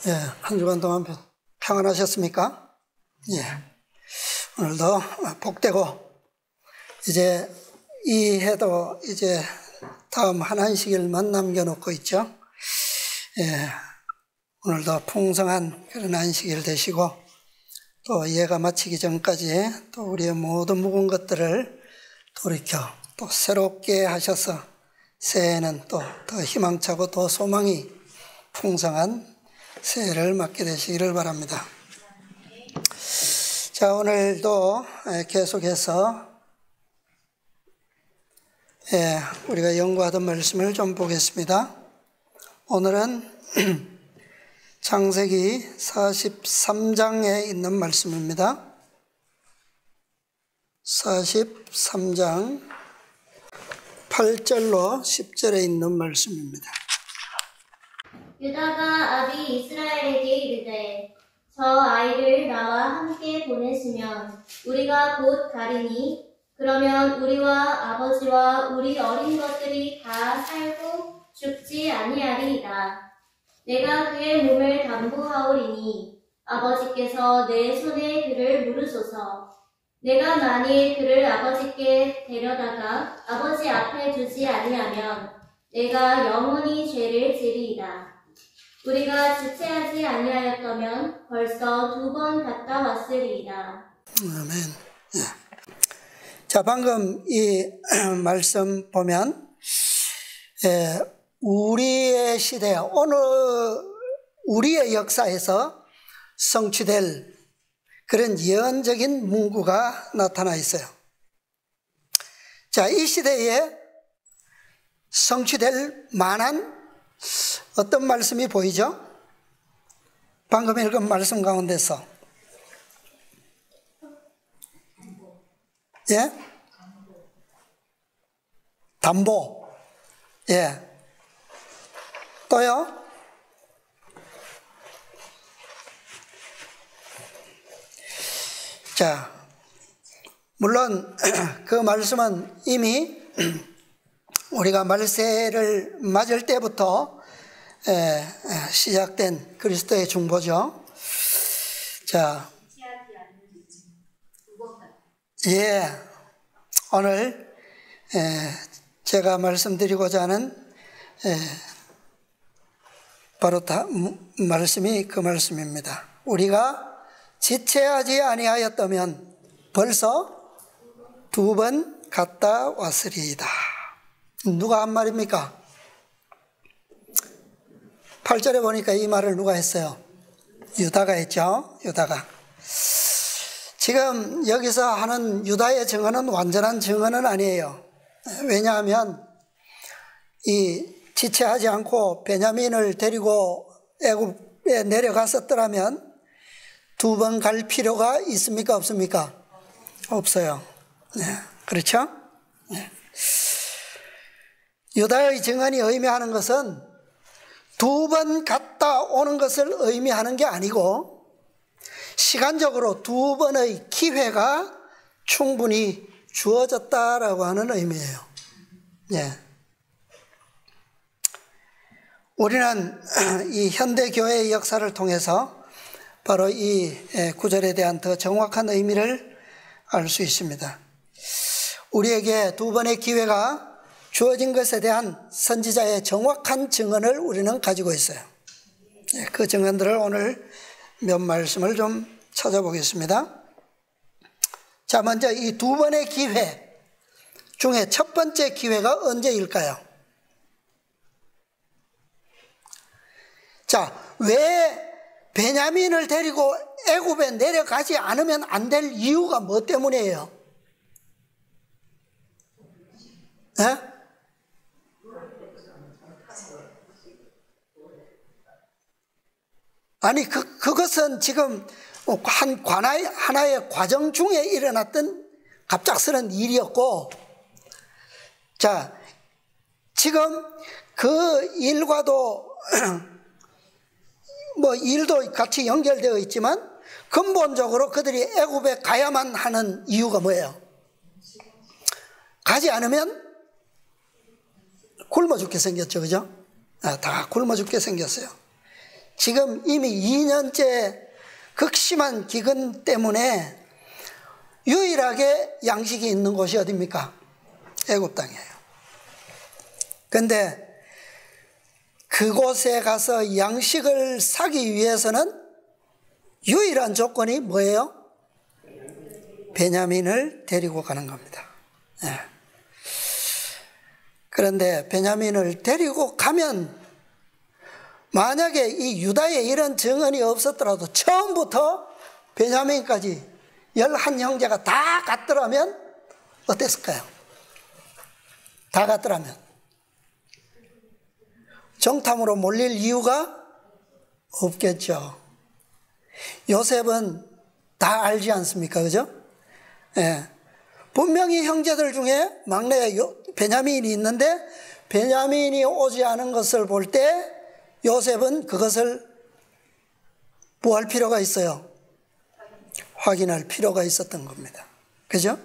예, 한 주간 동안 평안하셨습니까? 예. 오늘도 복되고, 이제 이 해도 이제 다음 한 안식일만 남겨놓고 있죠. 예. 오늘도 풍성한 그런 안식일 되시고, 또 예가 마치기 전까지 또 우리의 모든 묵은 것들을 돌이켜 또 새롭게 하셔서 새해에는 또 더 희망차고 더 소망이 풍성한 새해를 맞게 되시기를 바랍니다. 자, 오늘도 계속해서 우리가 연구하던 말씀을 좀 보겠습니다. 오늘은 창세기 43장에 있는 말씀입니다. 43장 8절로 10절에 있는 말씀입니다. 유다가 아비 이스라엘에게 이르되 저 아이를 나와 함께 보내시면 우리가 곧 가리니 그러면 우리와 아버지와 우리 어린 것들이 다 살고 죽지 아니하리이다. 내가 그의 몸을 담보하오리니 아버지께서 내 손에 그를 물으소서. 내가 만일 그를 아버지께 데려다가 아버지 앞에 두지 아니하면 내가 영원히 죄를 지리이다. 우리가 주체하지 아니하였다면 벌써 2번 갔다 왔으리이다. 아멘. 예. 자, 방금 이 말씀 보면 우리의 시대, 우리의 역사에서 성취될 그런 예언적인 문구가 나타나 있어요. 자, 이 시대에 성취될 만한 어떤 말씀이 보이죠? 방금 읽은 말씀 가운데서. 예? 담보. 예. 또요? 자, 물론 그 말씀은 이미 우리가 말세를 맞을 때부터 시작된 그리스도의 중보죠. 자, 예, 오늘 제가 말씀드리고자 하는 바로 말씀이 그 말씀입니다. 우리가 지체하지 아니하였다면 벌써 2번 갔다 왔으리이다. 누가 한 말입니까? 8절에 보니까 이 말을 누가 했어요? 유다가 했죠. 유다가. 지금 여기서 하는 유다의 증언은 완전한 증언은 아니에요. 왜냐하면 이 지체하지 않고 베냐민을 데리고 애굽에 내려갔었더라면 2번 갈 필요가 있습니까? 없습니까? 없어요. 네, 그렇죠? 네. 유다의 증언이 의미하는 것은 2번 갔다 오는 것을 의미하는 게 아니고 시간적으로 2번의 기회가 충분히 주어졌다라고 하는 의미예요. 예. 우리는 이 현대교회의 역사를 통해서 바로 이 구절에 대한 더 정확한 의미를 알 수 있습니다. 우리에게 2번의 기회가 주어진 것에 대한 선지자의 정확한 증언을 우리는 가지고 있어요. 그 증언들을 오늘 몇 말씀을 좀 찾아보겠습니다. 자, 먼저 이 2번의 기회 중에 첫 번째 기회가 언제일까요? 자, 왜 베냐민을 데리고 애굽에 내려가지 않으면 안 될 이유가 뭐 때문이에요? 네? 아니, 그것은 지금 하나의 과정 중에 일어났던 갑작스런 일이었고, 자, 지금 그 일과도 뭐 일도 같이 연결되어 있지만 근본적으로 그들이 애굽에 가야만 하는 이유가 뭐예요? 가지 않으면 굶어 죽게 생겼죠, 그죠? 다 굶어 죽게 생겼어요. 지금 이미 2년째 극심한 기근 때문에 유일하게 양식이 있는 곳이 어디입니까? 애굽 땅이에요. 그런데 그곳에 가서 양식을 사기 위해서는 유일한 조건이 뭐예요? 베냐민을 데리고 가는 겁니다. 예. 그런데 베냐민을 데리고 가면 만약에 이 유다에 이런 정언이 없었더라도 처음부터 베냐민까지 11형제가 다 갔더라면 어땠을까요? 다 갔더라면 정탐으로 몰릴 이유가 없겠죠. 요셉은 다 알지 않습니까? 그죠? 예. 분명히 형제들 중에 막내 베냐민이 있는데 베냐민이 오지 않은 것을 볼 때 요셉은 그것을 뭐 할 필요가 있어요? 확인할 필요가 있었던 겁니다. 그죠?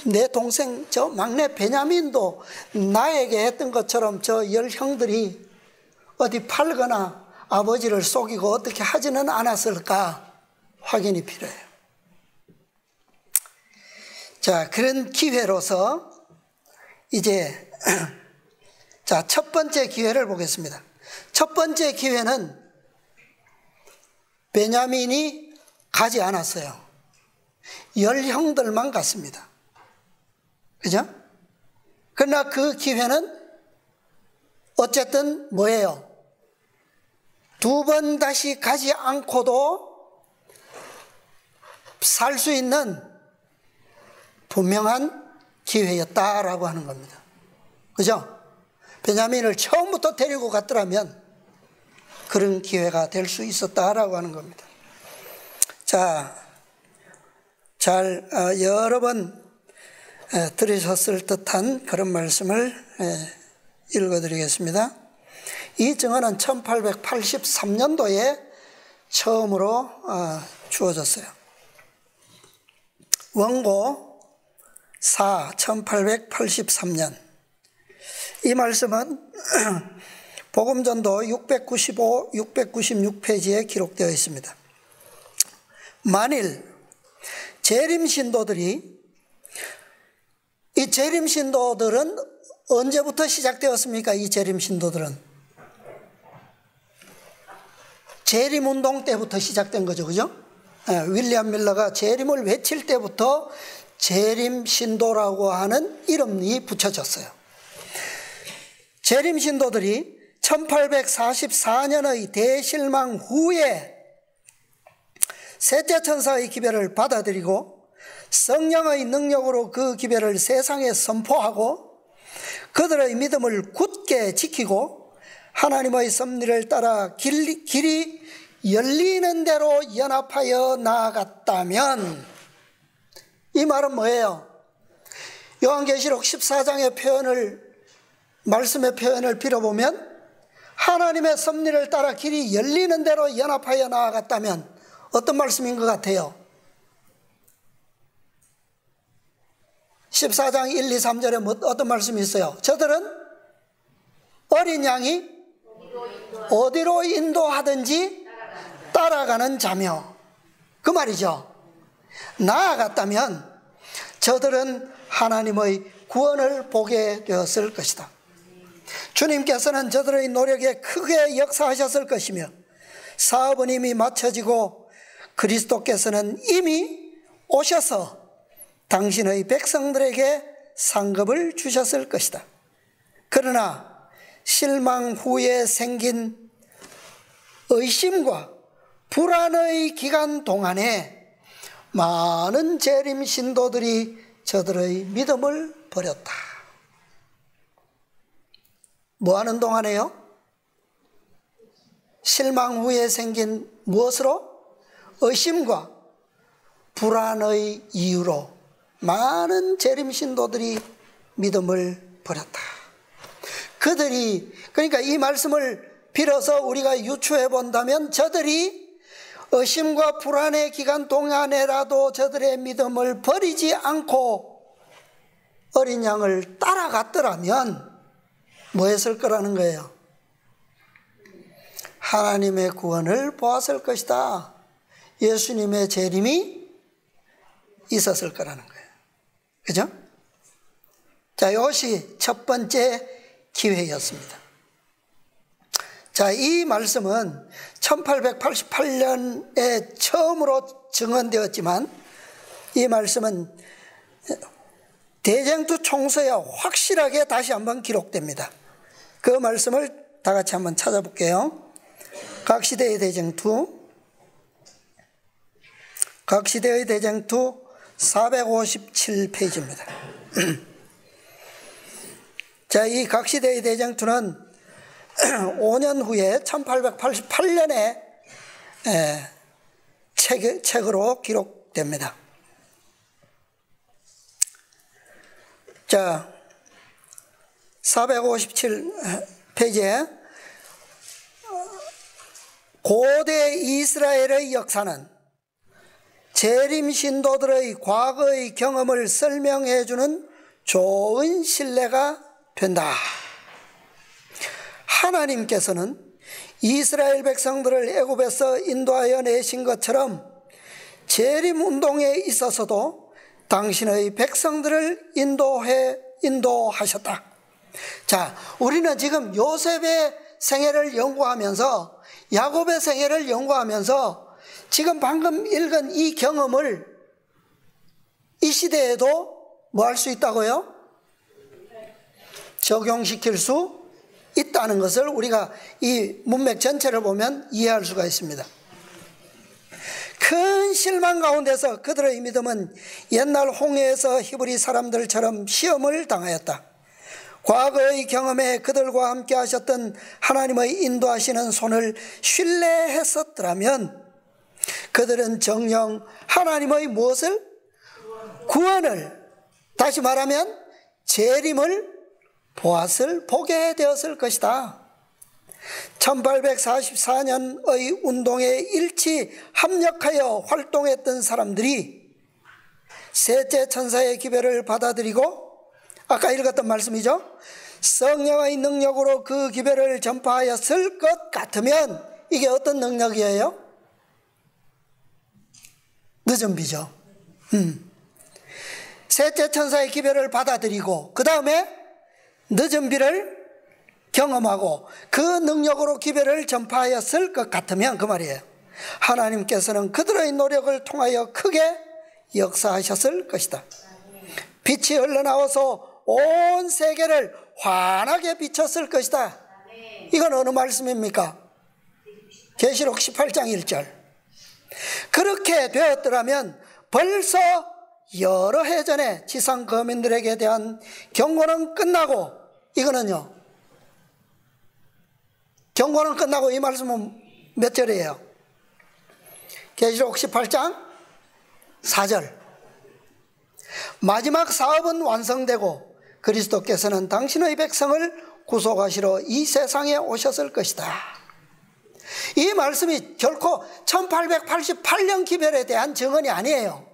내 동생 저 막내 베냐민도 나에게 했던 것처럼 저 10형들이 어디 팔거나 아버지를 속이고 어떻게 하지는 않았을까 확인이 필요해요. 자, 그런 기회로서 이제 자, 첫 번째 기회를 보겠습니다. 첫 번째 기회는 베냐민이 가지 않았어요. 10형들만 갔습니다. 그죠? 그러나 그 기회는 어쨌든 뭐예요? 두 번 다시 가지 않고도 살 수 있는 분명한 기회였다라고 하는 겁니다. 그죠? 베냐민을 처음부터 데리고 갔더라면 그런 기회가 될 수 있었다라고 하는 겁니다. 자, 잘 여러 번 들으셨을 듯한 그런 말씀을 읽어드리겠습니다. 이 증언은 1883년도에 처음으로 주어졌어요. 원고 1883년. 이 말씀은 복음전도 695, 696페이지에 기록되어 있습니다. 만일 재림신도들이 이 재림신도들은 언제부터 시작되었습니까? 이 재림신도들은 재림운동 때부터 시작된 거죠. 그죠? 윌리엄 밀러가 재림을 외칠 때부터 재림신도라고 하는 이름이 붙여졌어요. 재림신도들이 1844년의 대실망 후에 셋째 천사의 기별을 받아들이고 성령의 능력으로 그 기별을 세상에 선포하고 그들의 믿음을 굳게 지키고 하나님의 섭리를 따라 길이 열리는 대로 연합하여 나아갔다면, 이 말은 뭐예요? 요한계시록 14장의 표현을, 말씀의 표현을 빌어보면 하나님의 섭리를 따라 길이 열리는 대로 연합하여 나아갔다면 어떤 말씀인 것 같아요? 14장 1, 2, 3절에 어떤 말씀이 있어요? 저들은 어린 양이 어디로 인도하든지 따라가는 자며, 그 말이죠. 나아갔다면 저들은 하나님의 구원을 보게 되었을 것이다. 주님께서는 저들의 노력에 크게 역사하셨을 것이며 사업은 이미 마쳐지고 그리스도께서는 이미 오셔서 당신의 백성들에게 상급을 주셨을 것이다. 그러나 실망 후에 생긴 의심과 불안의 기간 동안에 많은 재림 신도들이 저들의 믿음을 버렸다. 뭐 하는 동안에요? 실망 후에 생긴 무엇으로? 의심과 불안의 이유로 많은 재림 신도들이 믿음을 버렸다. 그들이, 그러니까 이 말씀을 빌어서 우리가 유추해 본다면 저들이 의심과 불안의 기간 동안에라도 저들의 믿음을 버리지 않고 어린 양을 따라갔더라면 뭐 했을 거라는 거예요? 하나님의 구원을 보았을 것이다. 예수님의 재림이 있었을 거라는 거예요. 그죠? 자, 이것이 첫 번째 기회였습니다. 자, 이 말씀은 1888년에 처음으로 증언되었지만 이 말씀은 대쟁투 총서에 확실하게 다시 한번 기록됩니다. 그 말씀을 다 같이 한번 찾아볼게요. 각 시대의 대쟁투 457페이지입니다. 자, 이 각 시대의 대쟁투는 5년 후에 1888년에 책으로 기록됩니다. 자, 457페이지에 고대 이스라엘의 역사는 재림 신도들의 과거의 경험을 설명해 주는 좋은 신뢰가 된다. 하나님께서는 이스라엘 백성들을 애굽에서 인도하여 내신 것처럼 재림 운동에 있어서도 당신의 백성들을 인도하셨다. 자, 우리는 지금 요셉의 생애를 연구하면서 야곱의 생애를 연구하면서 지금 방금 읽은 이 경험을 이 시대에도 뭐 할 수 있다고요? 적용시킬 수 있다는 것을 우리가 이 문맥 전체를 보면 이해할 수가 있습니다. 큰 실망 가운데서 그들의 믿음은 옛날 홍해에서 히브리 사람들처럼 시험을 당하였다. 과거의 경험에 그들과 함께 하셨던 하나님의 인도하시는 손을 신뢰했었더라면 그들은 정녕 하나님의 무엇을? 구원을, 다시 말하면 재림을 보게 되었을 것이다. 1844년의 운동에 일치 합력하여 활동했던 사람들이 셋째 천사의 기별을 받아들이고 아까 읽었던 말씀이죠. 성령의 능력으로 그 기별을 전파하였을 것 같으면 이게 어떤 능력이에요? 늦은 비죠. 셋째 천사의 기별을 받아들이고 그 다음에 늦은 비를 경험하고 그 능력으로 기별을 전파하였을 것 같으면 그 말이에요. 하나님께서는 그들의 노력을 통하여 크게 역사하셨을 것이다. 빛이 흘러나와서 온 세계를 환하게 비쳤을 것이다. 이건 어느 말씀입니까? 계시록 18장 1절. 그렇게 되었더라면 벌써 여러 해 전에 지상 거민들에게 대한 경고는 끝나고, 이거는요, 경고는 끝나고 이 말씀은 몇 절이에요? 계시록 18장 4절. 마지막 사업은 완성되고 그리스도께서는 당신의 백성을 구속하시러 이 세상에 오셨을 것이다. 이 말씀이 결코 1888년 기별에 대한 증언이 아니에요.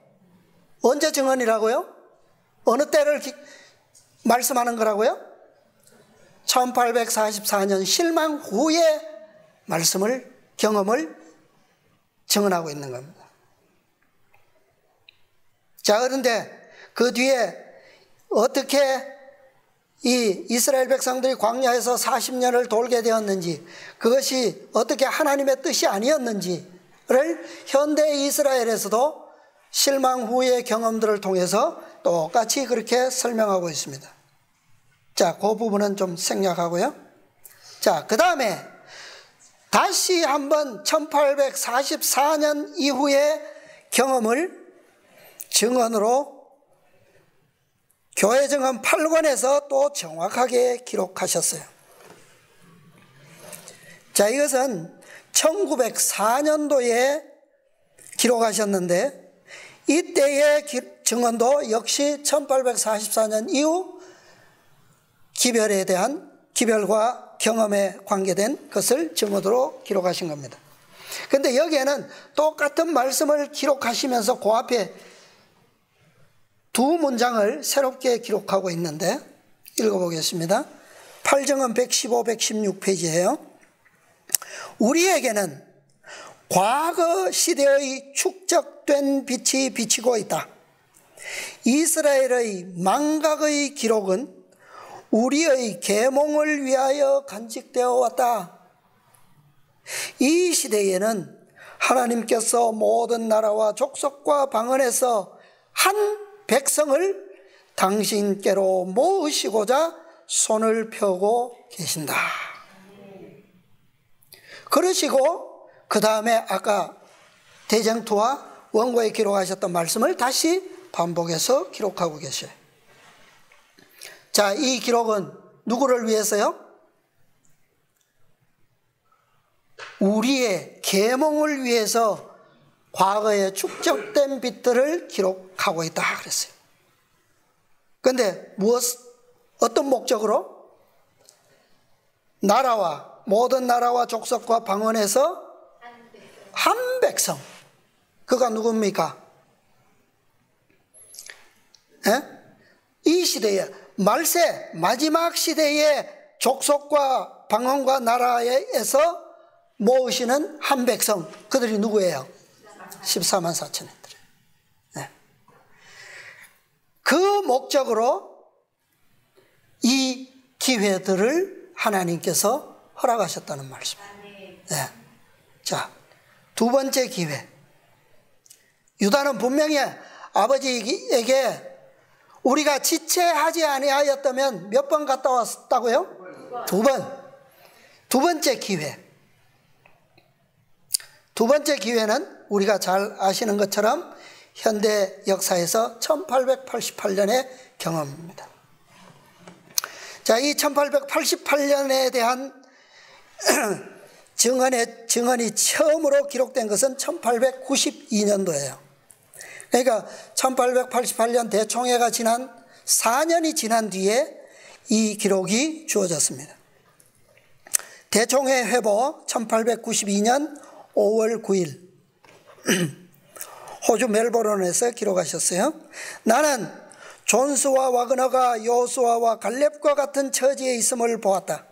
언제 증언이라고요? 어느 때를 말씀하는 거라고요? 1844년 실망 후의 경험을 증언하고 있는 겁니다. 자, 그런데 그 뒤에 어떻게 이 이스라엘 백성들이 광야에서 40년을 돌게 되었는지, 그것이 어떻게 하나님의 뜻이 아니었는지를 현대 이스라엘에서도 실망 후의 경험들을 통해서 똑같이 그렇게 설명하고 있습니다. 자, 그 부분은 좀 생략하고요. 자, 그 다음에 다시 한번 1844년 이후의 경험을 증언으로 교회 증언 8권에서 또 정확하게 기록하셨어요. 자, 이것은 1904년도에 기록하셨는데 이때의 증언도 역시 1844년 이후 기별에 대한, 기별과 경험에 관계된 것을 증언으로 기록하신 겁니다. 그런데 여기에는 똑같은 말씀을 기록하시면서 그 앞에 두 문장을 새롭게 기록하고 있는데 읽어보겠습니다. 8정은 115, 116페이지예요. 우리에게는 과거 시대의 축적된 빛이 비치고 있다. 이스라엘의 망각의 기록은 우리의 계몽을 위하여 간직되어 왔다. 이 시대에는 하나님께서 모든 나라와 족속과 방언에서 한 백성을 당신께로 모으시고자 손을 펴고 계신다. 그러시고 그 다음에 아까 대쟁투와 원고에 기록하셨던 말씀을 다시 반복해서 기록하고 계셔요. 자, 이 기록은 누구를 위해서요? 우리의 계몽을 위해서 과거에 축적된 빛들을 기록하고 있다 그랬어요. 그런데 어떤 목적으로? 나라와 모든 나라와 족속과 방언에서 한 백성. 그가 누굽니까? 이 시대에 말세 마지막 시대의 족속과 방언과 나라에서 모으시는 한 백성, 그들이 누구예요? 14만 4천인들. 그 목적으로 이 기회들을 하나님께서 허락하셨다는 말씀이에요. 네. 자, 두 번째 기회. 유다는 분명히 아버지에게 우리가 지체하지 아니하였다면 몇 번 갔다 왔다고요? 두 번. 두 번째 기회. 두 번째 기회는 우리가 잘 아시는 것처럼 현대 역사에서 1888년의 경험입니다. 자, 이 1888년에 대한 증언이 처음으로 기록된 것은 1892년도예요. 그러니까 1888년 대총회가 지난 4년이 지난 뒤에 이 기록이 주어졌습니다. 대총회 회보 1892년 5월 9일 호주 멜버른에서 기록하셨어요. 나는 존스와 와그너가 여호수아와 갈렙과 같은 처지에 있음을 보았다.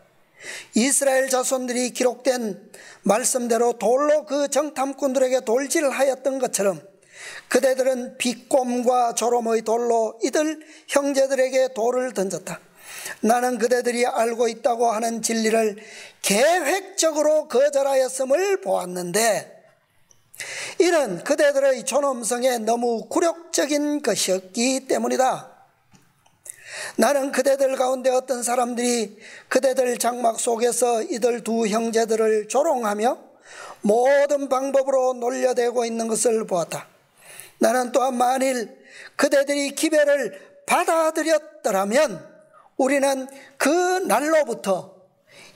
이스라엘 자손들이 기록된 말씀대로 돌로 그 정탐꾼들에게 돌질하였던 것처럼 그대들은 비꼼과 조롬의 돌로 이들 형제들에게 돌을 던졌다. 나는 그대들이 알고 있다고 하는 진리를 계획적으로 거절하였음을 보았는데 이는 그대들의 존엄성에 너무 굴욕적인 것이었기 때문이다. 나는 그대들 가운데 어떤 사람들이 그대들 장막 속에서 이들 두 형제들을 조롱하며 모든 방법으로 놀려대고 있는 것을 보았다. 나는 또한 만일 그대들이 기별을 받아들였더라면 우리는 그 날로부터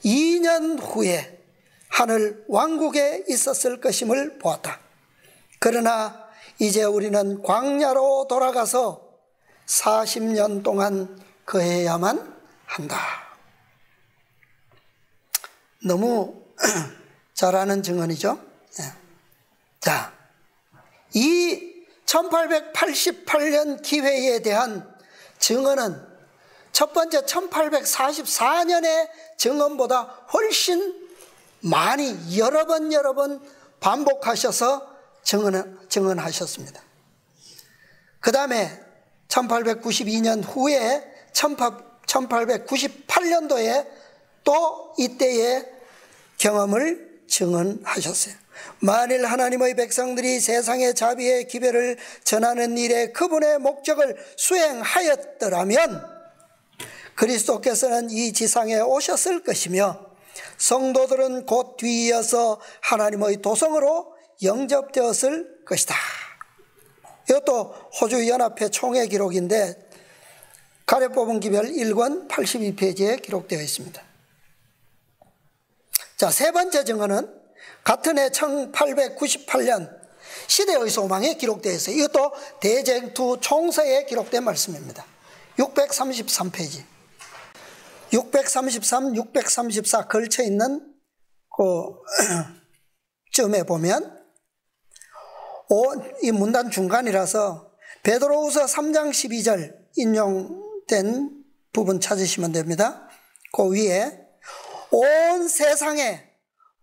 2년 후에 하늘 왕국에 있었을 것임을 보았다. 그러나 이제 우리는 광야로 돌아가서 40년 동안 거해야만 한다. 너무 잘 아는 증언이죠. 자, 이 1888년 기회에 대한 증언은 첫 번째 1844년의 증언보다 훨씬 많이 여러 번 반복하셔서 증언하셨습니다. 그 다음에 1892년 후에 1898년도에 또 이때의 경험을 증언하셨어요. 만일 하나님의 백성들이 세상의 자비의 기별을 전하는 일에 그분의 목적을 수행하였더라면 그리스도께서는 이 지상에 오셨을 것이며 성도들은 곧 뒤이어서 하나님의 도성으로 영접되었을 것이다. 이것도 호주연합회 총회 기록인데 가래뽑은 기별 1권 82페이지에 기록되어 있습니다. 자, 세 번째 증언은 같은 해 1898년 시대의 소망에 기록되어 있어요. 이것도 대쟁투 총서에 기록된 말씀입니다. 633페이지. 633, 634 걸쳐 있는 그 쯤에 보면 이 문단 중간이라서 베드로후서 3장 12절 인용된 부분 찾으시면 됩니다. 그 위에 온 세상에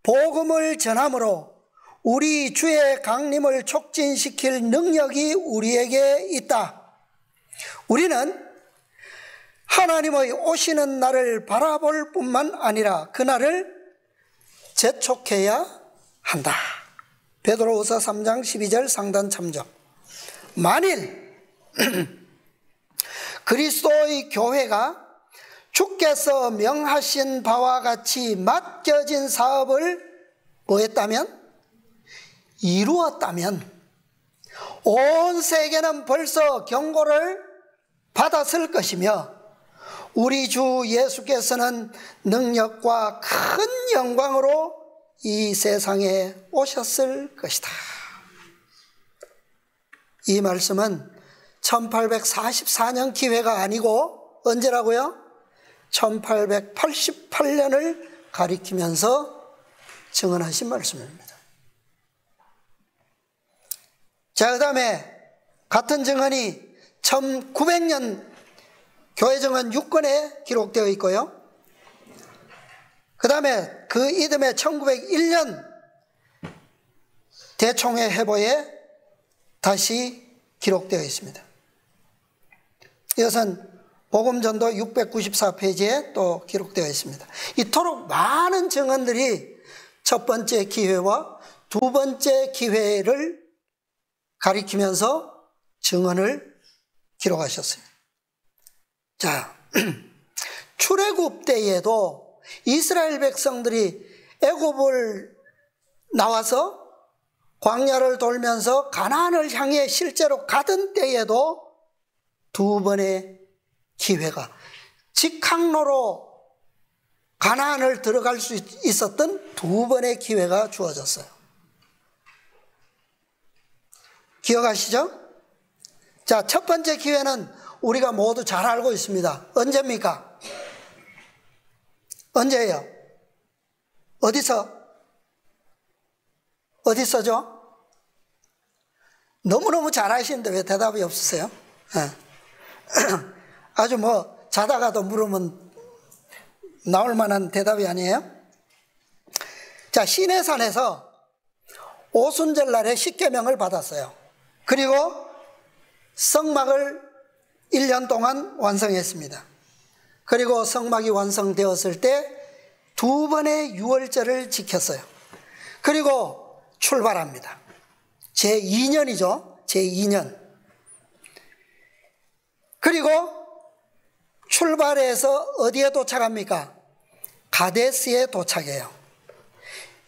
복음을 전함으로 우리 주의 강림을 촉진시킬 능력이 우리에게 있다. 우리는 하나님의 오시는 날을 바라볼 뿐만 아니라 그날을 재촉해야 한다. 베드로후서 3장 12절 상단 참조. 만일 그리스도의 교회가 주께서 명하신 바와 같이 맡겨진 사업을 뭐했다면? 이루었다면 온 세계는 벌써 경고를 받았을 것이며 우리 주 예수께서는 능력과 큰 영광으로 이 세상에 오셨을 것이다. 이 말씀은 1844년 기회가 아니고 언제라고요? 1888년을 가리키면서 증언하신 말씀입니다. 자, 그 다음에 같은 증언이 1900년 교회 증언 6권에 기록되어 있고요. 그 다음에 그 이듬해 1901년 대총회 회보에 다시 기록되어 있습니다. 이것은 복음전도 694페이지에 또 기록되어 있습니다. 이토록 많은 증언들이 첫 번째 기회와 두 번째 기회를 가리키면서 증언을 기록하셨어요. 자, 출애굽 때에도 이스라엘 백성들이 애굽을 나와서 광야를 돌면서 가나안을 향해 실제로 가던 때에도 두 번의 기회가, 직항로로 가나안을 들어갈 수 있었던 두 번의 기회가 주어졌어요. 기억하시죠? 자, 첫 번째 기회는 우리가 모두 잘 알고 있습니다. 언제입니까? 언제예요? 어디서죠? 너무너무 잘 아시는데 왜 대답이 없으세요? 아주 자다가도 물으면 나올 만한 대답이 아니에요? 자, 시내산에서 오순절 날에 십계명을 받았어요. 그리고 성막을 1년 동안 완성했습니다. 그리고 성막이 완성되었을 때 두 번의 유월절을 지켰어요. 그리고 출발합니다. 제2년이죠. 제2년. 그리고 출발해서 어디에 도착합니까? 가데스에 도착해요.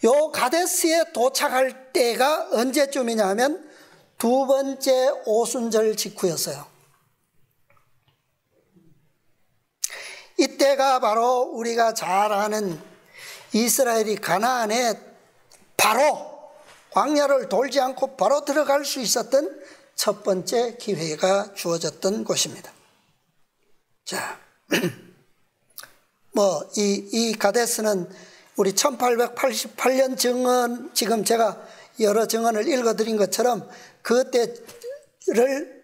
요 가데스에 도착할 때가 언제쯤이냐 하면 두 번째 오순절 직후였어요. 이때가 바로 우리가 잘 아는 이스라엘이 가나안에 바로 광야를 돌지 않고 바로 들어갈 수 있었던 첫 번째 기회가 주어졌던 곳입니다. 자, 이 가데스는 우리 1888년 증언, 지금 제가 여러 증언을 읽어드린 것처럼 그때를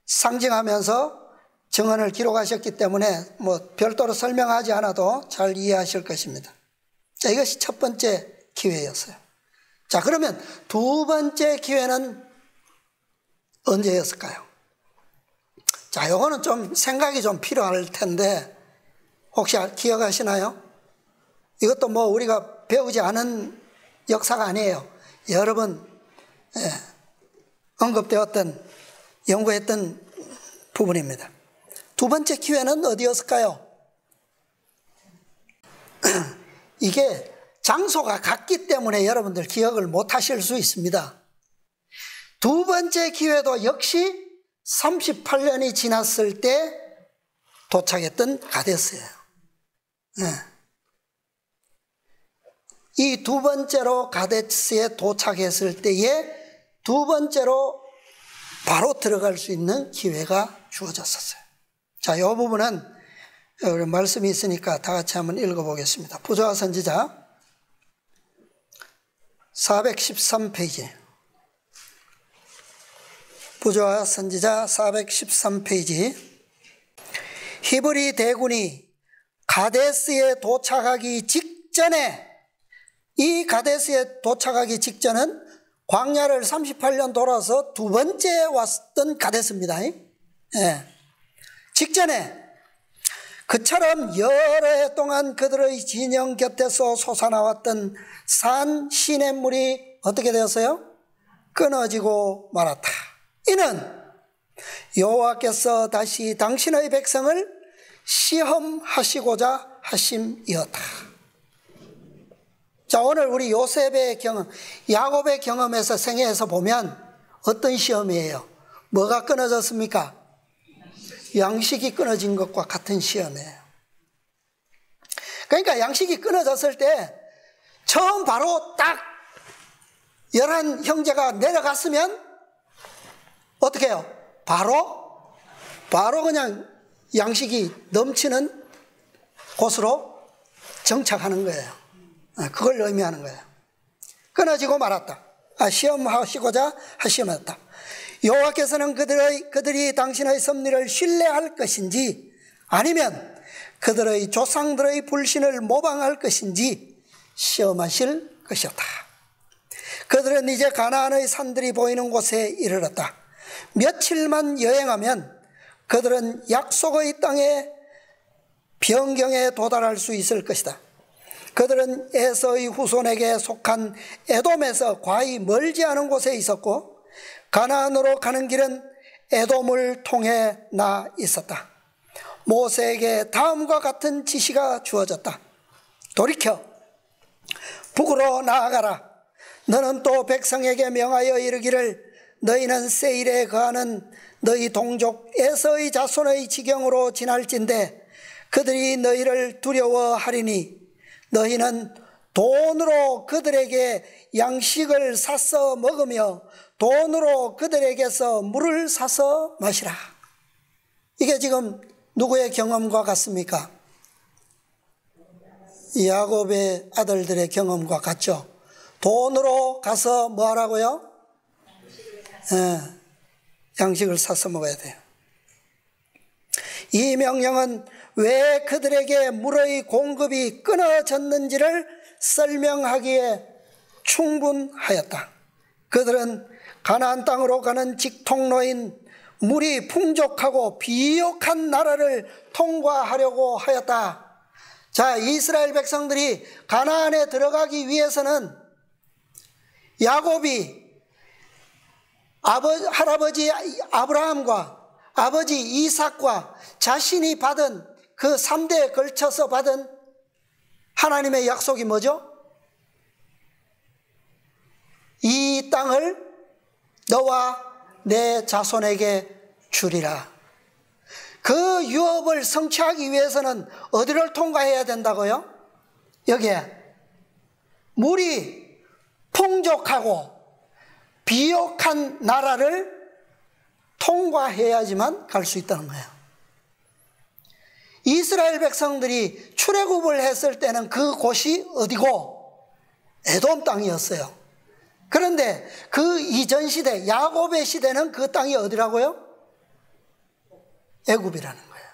상징하면서 증언을 기록하셨기 때문에 별도로 설명하지 않아도 잘 이해하실 것입니다. 자, 이것이 첫 번째 기회였어요. 자, 그러면 두 번째 기회는 언제였을까요? 자, 요거는 좀 생각이 좀 필요할 텐데 혹시 기억하시나요? 이것도 우리가 배우지 않은 역사가 아니에요. 여러 번 언급되었던, 연구했던 부분입니다. 두 번째 기회는 어디였을까요? 이게 장소가 같기 때문에 여러분들 기억을 못 하실 수 있습니다. 두 번째 기회도 역시 38년이 지났을 때 도착했던 가데스예요. 이 두 번째로 가데스에 도착했을 때에 두 번째로 바로 들어갈 수 있는 기회가 주어졌었어요. 자, 이 부분은 말씀이 있으니까 다 같이 한번 읽어보겠습니다. 부조화 선지자 413페이지. 부조화 선지자 413페이지. 히브리 대군이 가데스에 도착하기 직전에 이 가데스에 도착하기 직전은 광야를 38년 돌아서 두 번째 왔던 가데스입니다. 예. 직전에 그처럼 여러 해 동안 그들의 진영 곁에서 솟아나왔던 산 시냇물이 어떻게 되었어요? 끊어지고 말았다. 이는 여호와께서 다시 당신의 백성을 시험하시고자 하심이었다. 자, 오늘 우리 요셉의 경험, 야곱의 경험에서 생애에서 보면 어떤 시험이에요? 뭐가 끊어졌습니까? 양식이 끊어진 것과 같은 시험이에요. 그러니까 양식이 끊어졌을 때 처음 바로 딱 11 형제가 내려갔으면 어떻게 해요? 바로 그냥 양식이 넘치는 곳으로 정착하는 거예요. 그걸 의미하는 거예요. 끊어지고 말았다. 시험하시고자 하심이었다. 여호와께서는 그들이 당신의 섭리를 신뢰할 것인지 아니면 그들의 조상들의 불신을 모방할 것인지 시험하실 것이었다. 그들은 이제 가나안의 산들이 보이는 곳에 이르렀다. 며칠만 여행하면 그들은 약속의 땅의 변경에 도달할 수 있을 것이다. 그들은 에서의 후손에게 속한 에돔에서 과히 멀지 않은 곳에 있었고 가나안으로 가는 길은 에돔을 통해 나 있었다. 모세에게 다음과 같은 지시가 주어졌다. 돌이켜 북으로 나아가라. 너는 또 백성에게 명하여 이르기를 너희는 세일에 거하는 너희 동족 에서의 자손의 지경으로 지날진대 그들이 너희를 두려워하리니 너희는 돈으로 그들에게 양식을 사서 먹으며 돈으로 그들에게서 물을 사서 마시라. 이게 지금 누구의 경험과 같습니까? 야곱의 아들들의 경험과 같죠. 돈으로 가서 뭐 하라고요? 양식을 사서 먹어야 돼요. 이 명령은 왜 그들에게 물의 공급이 끊어졌는지를 설명하기에 충분하였다. 그들은 가나안 땅으로 가는 직통로인 물이 풍족하고 비옥한 나라를 통과하려고 하였다. 자, 이스라엘 백성들이 가나안에 들어가기 위해서는 야곱이 할아버지 아브라함과 아버지 이삭과 자신이 받은 그 3대에 걸쳐서 받은 하나님의 약속이 뭐죠? 이 땅을 너와 내 자손에게 주리라. 그 유업을 성취하기 위해서는 어디를 통과해야 된다고요? 여기에 물이 풍족하고 비옥한 나라를 통과해야지만 갈 수 있다는 거예요. 이스라엘 백성들이 출애굽을 했을 때는 그 곳이 어디고? 에돔 땅이었어요. 그런데 그 이전 시대, 야곱의 시대는 그 땅이 어디라고요? 애굽이라는 거예요.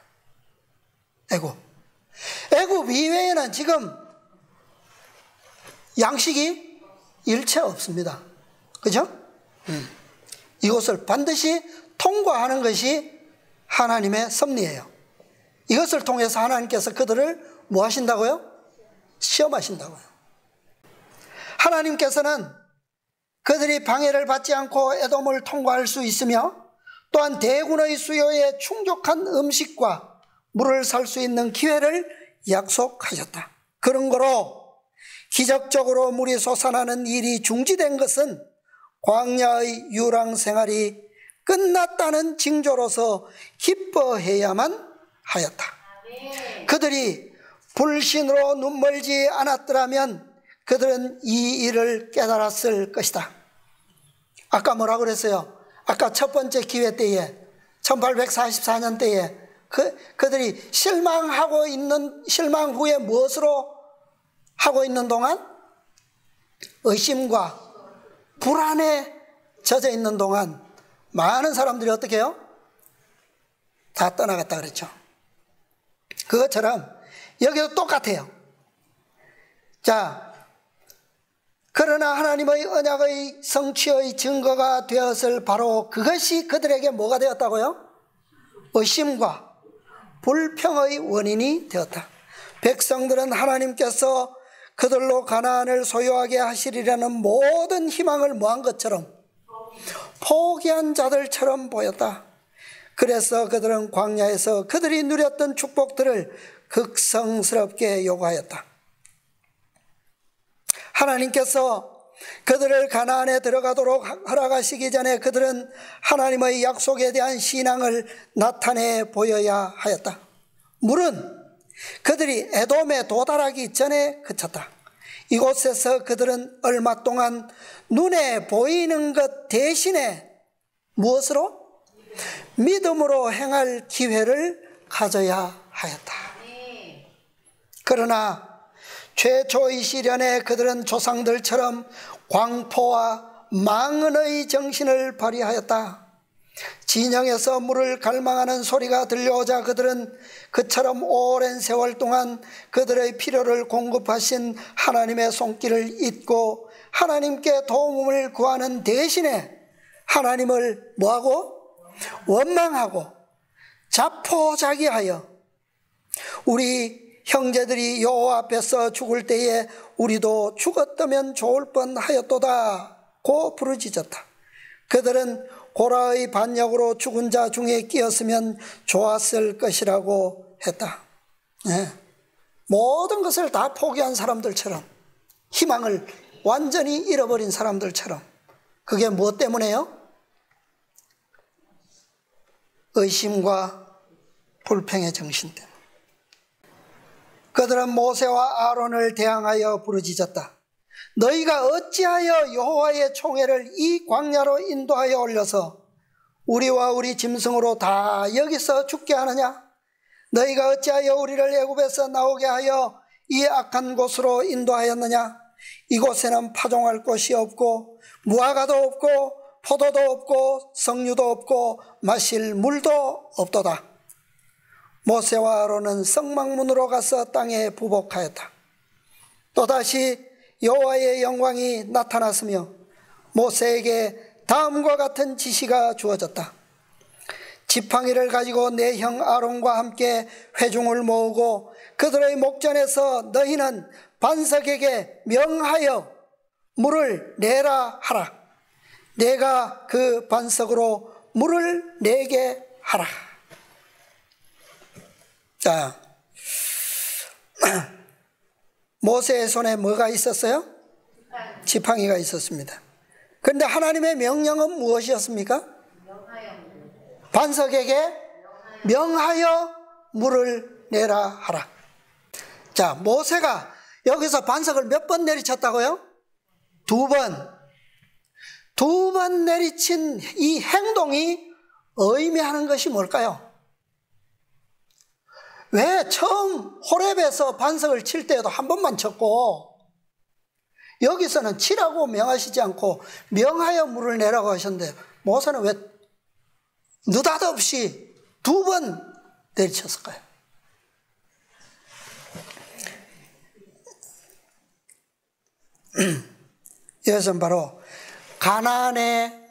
애굽. 애굽 이외에는 지금 양식이 일체 없습니다. 그죠? 이것을 반드시 통과하는 것이 하나님의 섭리예요. 이것을 통해서 하나님께서 그들을 뭐 하신다고요? 시험하신다고요. 하나님께서는 그들이 방해를 받지 않고 에돔을 통과할 수 있으며 또한 대군의 수요에 충족한 음식과 물을 살 수 있는 기회를 약속하셨다. 그런 거로 기적적으로 물이 솟아나는 일이 중지된 것은 광야의 유랑 생활이 끝났다는 징조로서 기뻐해야만 하였다. 그들이 불신으로 눈멀지 않았더라면 그들은 이 일을 깨달았을 것이다. 아까 뭐라고 그랬어요? 아까 첫 번째 기회 때에 1844년 때에 그들이 실망 후에 무엇으로 하고 있는 동안? 의심과 불안에 젖어 있는 동안 많은 사람들이 어떻게 해요? 다 떠나갔다 그랬죠. 그것처럼 여기도 똑같아요. 자, 그러나 하나님의 언약의 성취의 증거가 되었을 바로 그것이 그들에게 뭐가 되었다고요? 의심과 불평의 원인이 되었다. 백성들은 하나님께서 그들로 가나안을 소유하게 하시리라는 모든 희망을 뭐한 것처럼 포기한 자들처럼 보였다. 그래서 그들은 광야에서 그들이 누렸던 축복들을 극성스럽게 요구하였다. 하나님께서 그들을 가나안에 들어가도록 허락하시기 전에 그들은 하나님의 약속에 대한 신앙을 나타내 보여야 하였다. 물은 그들이 에돔에 도달하기 전에 그쳤다. 이곳에서 그들은 얼마 동안 눈에 보이는 것 대신에 무엇으로? 믿음으로 행할 기회를 가져야 하였다. 그러나 최초의 시련에 그들은 조상들처럼 광포와 망언의 정신을 발휘하였다. 진영에서 물을 갈망하는 소리가 들려오자 그들은 그처럼 오랜 세월 동안 그들의 필요를 공급하신 하나님의 손길을 잊고 하나님께 도움을 구하는 대신에 하나님을 뭐하고? 원망하고 자포자기하여 우리 형제들이 여호와 앞에서 죽을 때에 우리도 죽었다면 좋을 뻔하였도다 고 부르짖었다. 그들은 고라의 반역으로 죽은 자 중에 끼었으면 좋았을 것이라고 했다. 네. 모든 것을 다 포기한 사람들처럼, 희망을 완전히 잃어버린 사람들처럼. 그게 무엇 때문에요? 의심과 불평의 정신 때문에. 그들은 모세와 아론을 대항하여 부르짖었다. 너희가 어찌하여 여호와의 총회를 이 광야로 인도하여 올려서 우리와 우리 짐승으로 다 여기서 죽게 하느냐? 너희가 어찌하여 우리를 애굽에서 나오게 하여 이 악한 곳으로 인도하였느냐? 이곳에는 파종할 곳이 없고 무화과도 없고 포도도 없고 석류도 없고 마실 물도 없도다. 모세와 아론은 성막문으로 가서 땅에 부복하였다. 또다시 여호와의 영광이 나타났으며 모세에게 다음과 같은 지시가 주어졌다. 지팡이를 가지고 내 형 아론과 함께 회중을 모으고 그들의 목전에서 너희는 반석에게 명하여 물을 내라 하라. 내가 그 반석으로 물을 내게 하라. 자, 모세의 손에 뭐가 있었어요? 지팡이가 있었습니다. 그런데 하나님의 명령은 무엇이었습니까? 반석에게 명하여 물을 내라 하라. 자, 모세가 여기서 반석을 몇 번 내리쳤다고요? 2번. 2번 내리친 이 행동이 의미하는 것이 뭘까요? 왜 처음 호렙에서 반석을 칠 때에도 한 번만 쳤고 여기서는 치라고 명하시지 않고 명하여 물을 내라고 하셨는데 모세는 왜 느닷없이 2번 내리쳤을까요? 이것은 바로 가나안에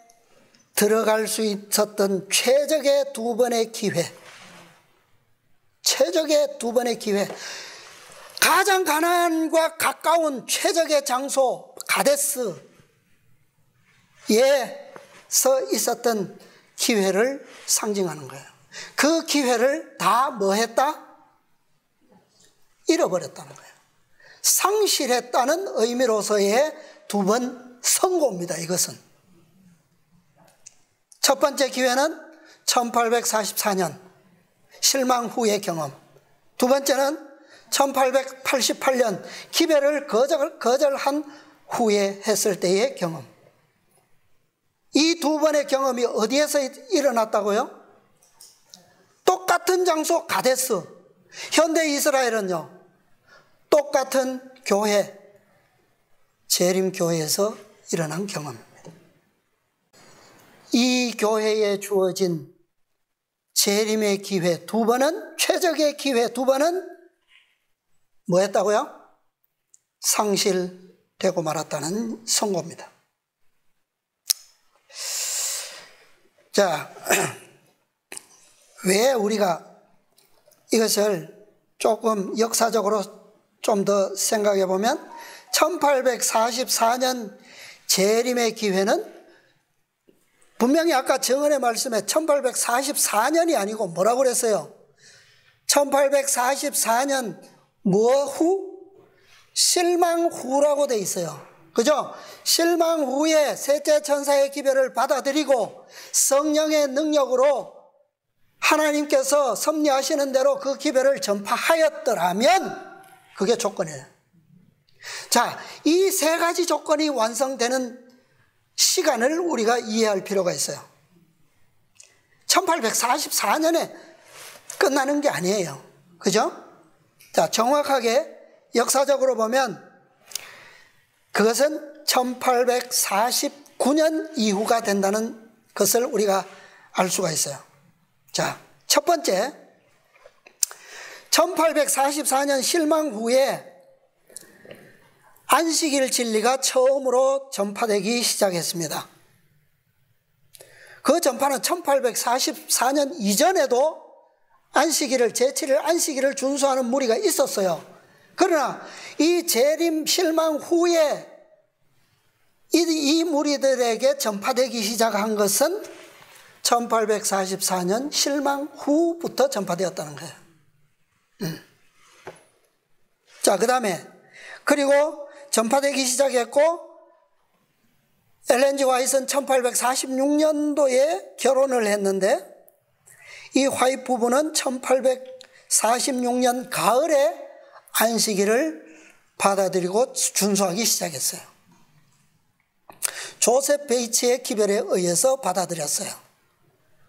들어갈 수 있었던 최적의 2번의 기회, 최적의 2번의 기회, 가장 가나안과 가까운 최적의 장소 가데스에 서 있었던 기회를 상징하는 거예요. 그 기회를 다 뭐 했다? 잃어버렸다는 거예요. 상실했다는 의미로서의 2번 선고입니다. 이것은 첫 번째 기회는 1844년 실망 후의 경험, 두 번째는 1888년 기별을 거절한 후에 했을 때의 경험. 이 2번의 경험이 어디에서 일어났다고요? 똑같은 장소 가데스. 현대 이스라엘은요, 똑같은 교회, 재림교회에서 일어난 경험입니다. 이 교회에 주어진 재림의 기회 2번은, 최적의 기회 2번은 뭐 했다고요? 상실됐다는 되고 말았다는 선고입니다. 자, 왜 우리가 이것을 조금 역사적으로 좀 더 생각해 보면 1844년 재림의 기회는 분명히 아까 정언의 말씀에 1844년이 아니고 뭐라고 그랬어요? 1844년 뭐 후? 실망 후라고 돼 있어요. 그죠? 실망 후에 셋째 천사의 기별을 받아들이고 성령의 능력으로 하나님께서 섭리하시는 대로 그 기별을 전파하였더라면 그게 조건이에요. 자, 이 세 가지 조건이 완성되는 시간을 우리가 이해할 필요가 있어요. 1844년에 끝나는 게 아니에요. 그죠? 자, 정확하게 역사적으로 보면 그것은 1849년 이후가 된다는 것을 우리가 알 수가 있어요. 자, 첫 번째, 1844년 실망 후에 안식일 진리가 처음으로 전파되기 시작했습니다. 그 전파는 1844년 이전에도 안식일을, 제7일 안식일을 준수하는 무리가 있었어요. 그러나 이 재림 실망 후에 이 무리들에게 전파되기 시작한 것은 1844년 실망 후부터 전파되었다는 거예요. 자, 그 다음에 그리고 전파되기 시작했고 엘렌 G 화이트는 1846년도에 결혼을 했는데 이 화이트 부부는 1846년 가을에 안식일을 받아들이고 준수하기 시작했어요. 조셉 베이츠의 기별에 의해서 받아들였어요.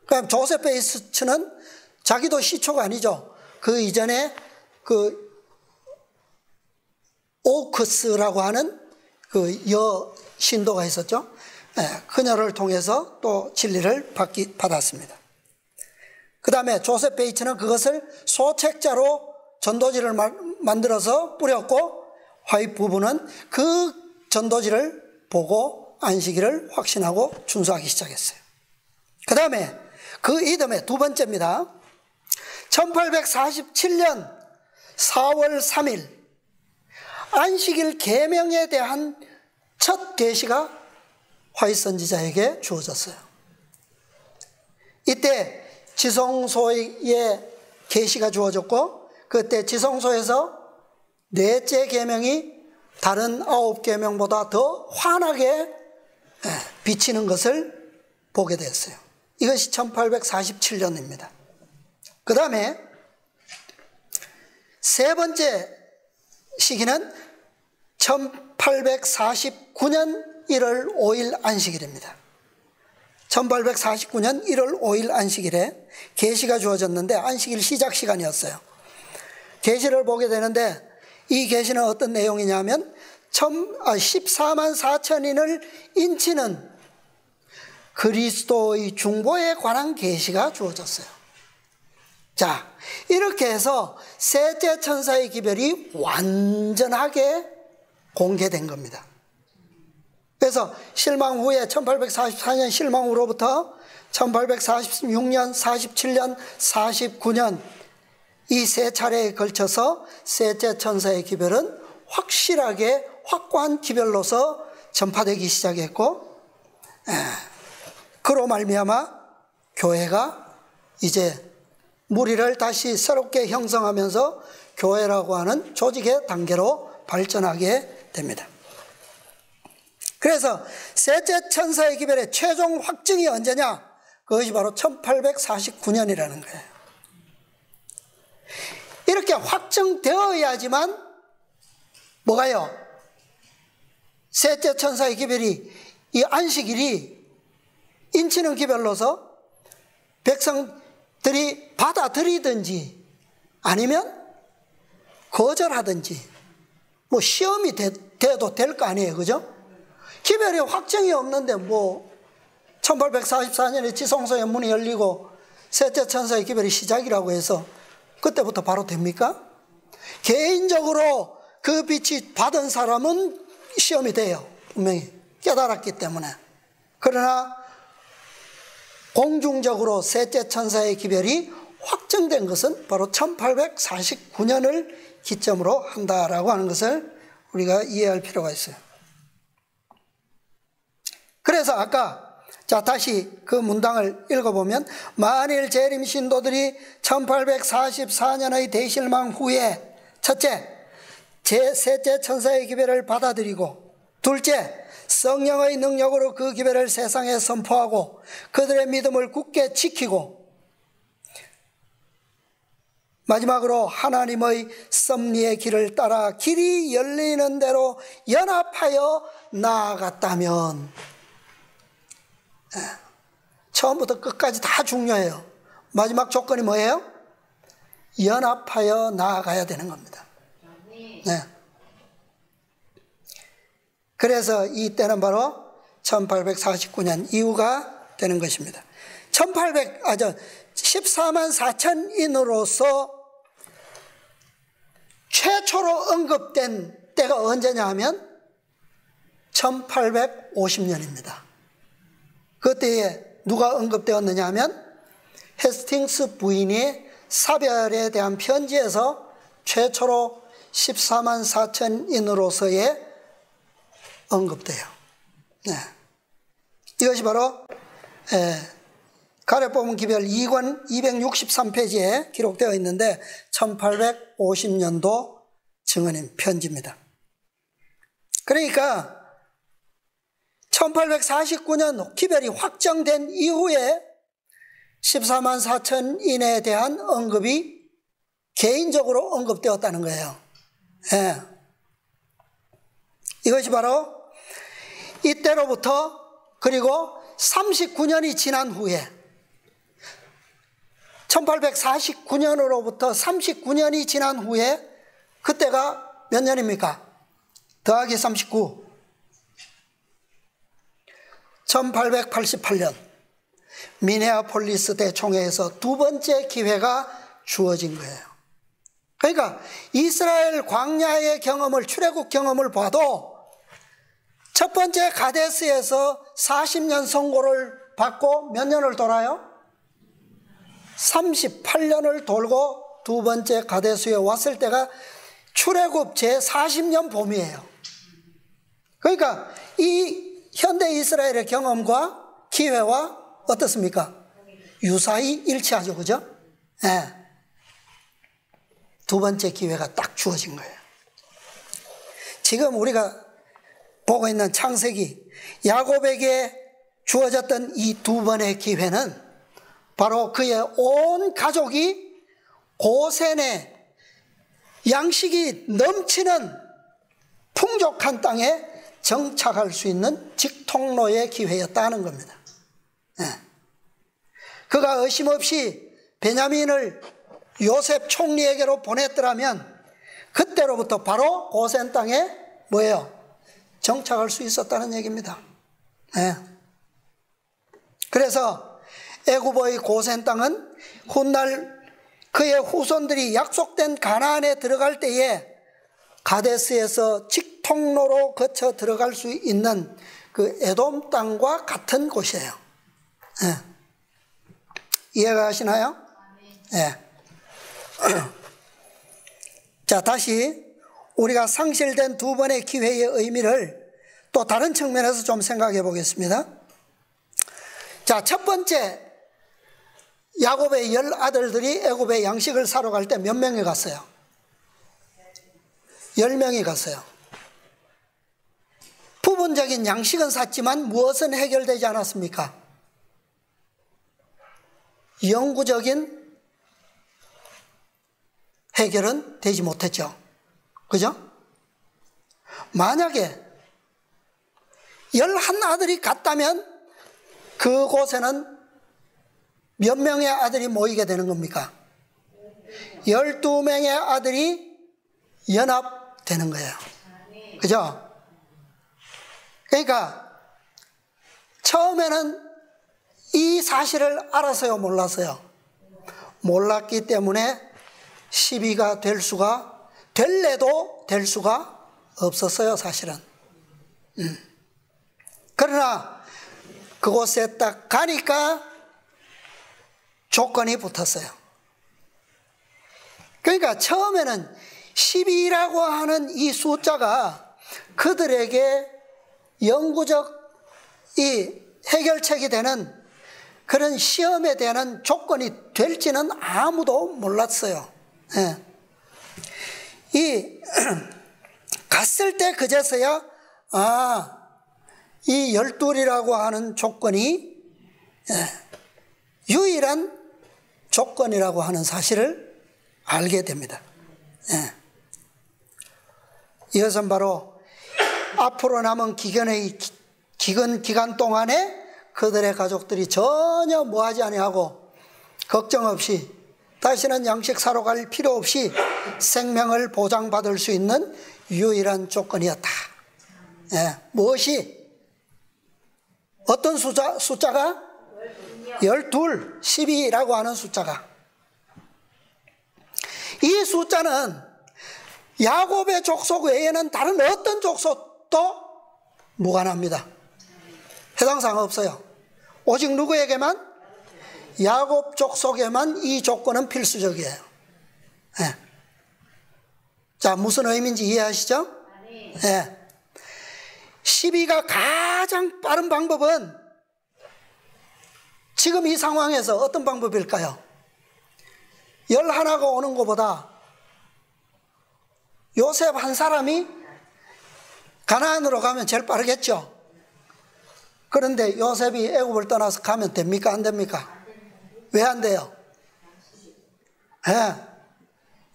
그럼 조셉 베이츠는 자기도 시초가 아니죠. 그 이전에 그 오크스라고 하는 그 여신도가 있었죠. 그녀를 통해서 또 진리를 받았습니다. 그 다음에 조셉 베이츠는 그것을 소책자로 전도지를 만들어서 뿌렸고 화이트 부부는 그 전도지를 보고 안식일을 확신하고 준수하기 시작했어요. 그 다음에 그 이듬해 두 번째입니다. 1847년 4월 3일 안식일 계명에 대한 첫 계시가 화이트 선지자에게 주어졌어요. 이때 지성소의 계시가 주어졌고 그때 지성소에서 넷째 계명이 다른 9계명보다 더 환하게 비치는 것을 보게 됐어요. 이것이 1847년입니다. 그 다음에 세 번째 시기는 1849년 1월 5일 안식일입니다. 1849년 1월 5일 안식일에 계시가 주어졌는데 안식일 시작 시간이었어요. 계시를 보게 되는데 이 계시는 어떤 내용이냐면 14만 4천인을 인치는 그리스도의 중보에 관한 계시가 주어졌어요. 자, 이렇게 해서 셋째 천사의 기별이 완전하게 공개된 겁니다. 그래서 실망 후에 1844년 실망 후로부터 1846년, 47년, 49년 이 세 차례에 걸쳐서 셋째 천사의 기별은 확실하게 확고한 기별로서 전파되기 시작했고 그로 말미암아 교회가 이제 무리를 다시 새롭게 형성하면서 교회라고 하는 조직의 단계로 발전하게 됩니다. 그래서 셋째 천사의 기별의 최종 확증이 언제냐? 그것이 바로 1849년이라는 거예요. 이렇게 확정되어야지만 뭐가요? 셋째 천사의 기별이 이 안식일이 인치는 기별로서 백성들이 받아들이든지 아니면 거절하든지 뭐 시험이 돼도 될 거 아니에요. 그죠? 기별이 확정이 없는데 뭐 1844년에 지성소의 문이 열리고 셋째 천사의 기별이 시작이라고 해서 그때부터 바로 됩니까? 개인적으로 그 빛이 받은 사람은 시험이 돼요. 분명히 깨달았기 때문에. 그러나 공중적으로 셋째 천사의 기별이 확정된 것은 바로 1849년을 기점으로 한다라고 하는 것을 우리가 이해할 필요가 있어요. 그래서 아까 다시 그 문당을 읽어보면, 만일 재림 신도들이 1844년의 대실망 후에 첫째, 셋째 천사의 기별을 받아들이고, 둘째, 성령의 능력으로 그 기별을 세상에 선포하고 그들의 믿음을 굳게 지키고, 마지막으로 하나님의 섭리의 길을 따라 길이 열리는 대로 연합하여 나아갔다면, 처음부터 끝까지 다 중요해요. 마지막 조건이 뭐예요? 연합하여 나아가야 되는 겁니다. 네. 그래서 이때는 바로 1849년 이후가 되는 것입니다. 14만 4천인으로서 최초로 언급된 때가 언제냐 하면 1850년입니다. 그때에 누가 언급되었느냐 하면 헤스팅스 부인이 사별에 대한 편지에서 최초로 14만 4천인으로서의 언급돼요. 네. 이것이 바로 가래뽑은 기별 2권 263페이지에 기록되어 있는데 1850년도 증언인 편지입니다. 그러니까 1849년 기별이 확정된 이후에 14만 4천인에 대한 언급이 개인적으로 언급되었다는 거예요. 네. 이것이 바로 이때로부터 그리고 39년이 지난 후에 1849년으로부터 39년이 지난 후에 그때가 몇 년입니까? 더하기 39. 1888년 미네아폴리스 대총회에서 두 번째 기회가 주어진 거예요. 그러니까 이스라엘 광야의 경험을, 출애굽 경험을 봐도 첫 번째 가데스에서 40년 선고를 받고 몇 년을 돌아요? 38년을 돌고 두 번째 가데스에 왔을 때가 출애굽 제40년 봄이에요. 그러니까 이 현대 이스라엘의 경험과 기회와 어떻습니까? 유사히 일치하죠. 그죠? 네. 두 번째 기회가 딱 주어진 거예요. 지금 우리가 보고 있는 창세기, 야곱에게 주어졌던 이 두 번의 기회는 바로 그의 온 가족이 고센의 양식이 넘치는 풍족한 땅에 정착할 수 있는 직통로의 기회였다는 겁니다. 네. 그가 의심 없이 베냐민을 요셉 총리에게로 보냈더라면 그때로부터 바로 고센 땅에 뭐예요? 정착할 수 있었다는 얘기입니다. 네. 그래서 애굽의 고센 땅은 훗날 그의 후손들이 약속된 가나안에 들어갈 때에 가데스에서 직통로로 거쳐 들어갈 수 있는 그 에돔 땅과 같은 곳이에요. 네. 이해가 가시나요? 네. 자, 다시 우리가 상실된 두 번의 기회의 의미를 또 다른 측면에서 좀 생각해 보겠습니다. 자, 첫 번째, 야곱의 10아들들이 애굽에 양식을 사러 갈 때 몇 명이 갔어요? 10명이 갔어요. 부분적인 양식은 샀지만 무엇은 해결되지 않았습니까? 영구적인 해결은 되지 못했죠. 그죠? 만약에 11아들이 갔다면 그곳에는 몇 명의 아들이 모이게 되는 겁니까? 12명의 아들이 연합되는 거예요. 그죠? 그러니까 처음에는 이 사실을 알았어요, 몰랐어요? 몰랐기 때문에 시비가 될래도 될 수가 없었어요, 사실은. 그러나 그곳에 딱 가니까 조건이 붙었어요. 그러니까 처음에는 12라고 하는 이 숫자가 그들에게 영구적 이 해결책이 되는 그런 시험에 대한 조건이 될지는 아무도 몰랐어요. 예. 이 갔을 때 그제서야 이 12이라고 하는 조건이 유일한 조건이라고 하는 사실을 알게 됩니다. 이것은 바로 앞으로 남은 기간 동안에 그들의 가족들이 전혀 뭐하지 아니하고 걱정 없이 다시는 양식 사러 갈 필요 없이 생명을 보장받을 수 있는 유일한 조건이었다. 무엇이? 어떤 숫자가? 12, 12라고 하는 숫자가. 이 숫자는 야곱의 족속 외에는 다른 어떤 족속도 무관합니다. 해당사항 없어요. 오직 누구에게만? 야곱 족속에만 이 조건은 필수적이에요. 자, 무슨 의미인지 이해하시죠? 12가 가장 빠른 방법은 지금 이 상황에서 어떤 방법일까요? 11가 오는 것보다 요셉 한 사람이 가나안으로 가면 제일 빠르겠죠. 그런데 요셉이 애굽을 떠나서 가면 됩니까? 안 됩니까? 왜 안 돼요?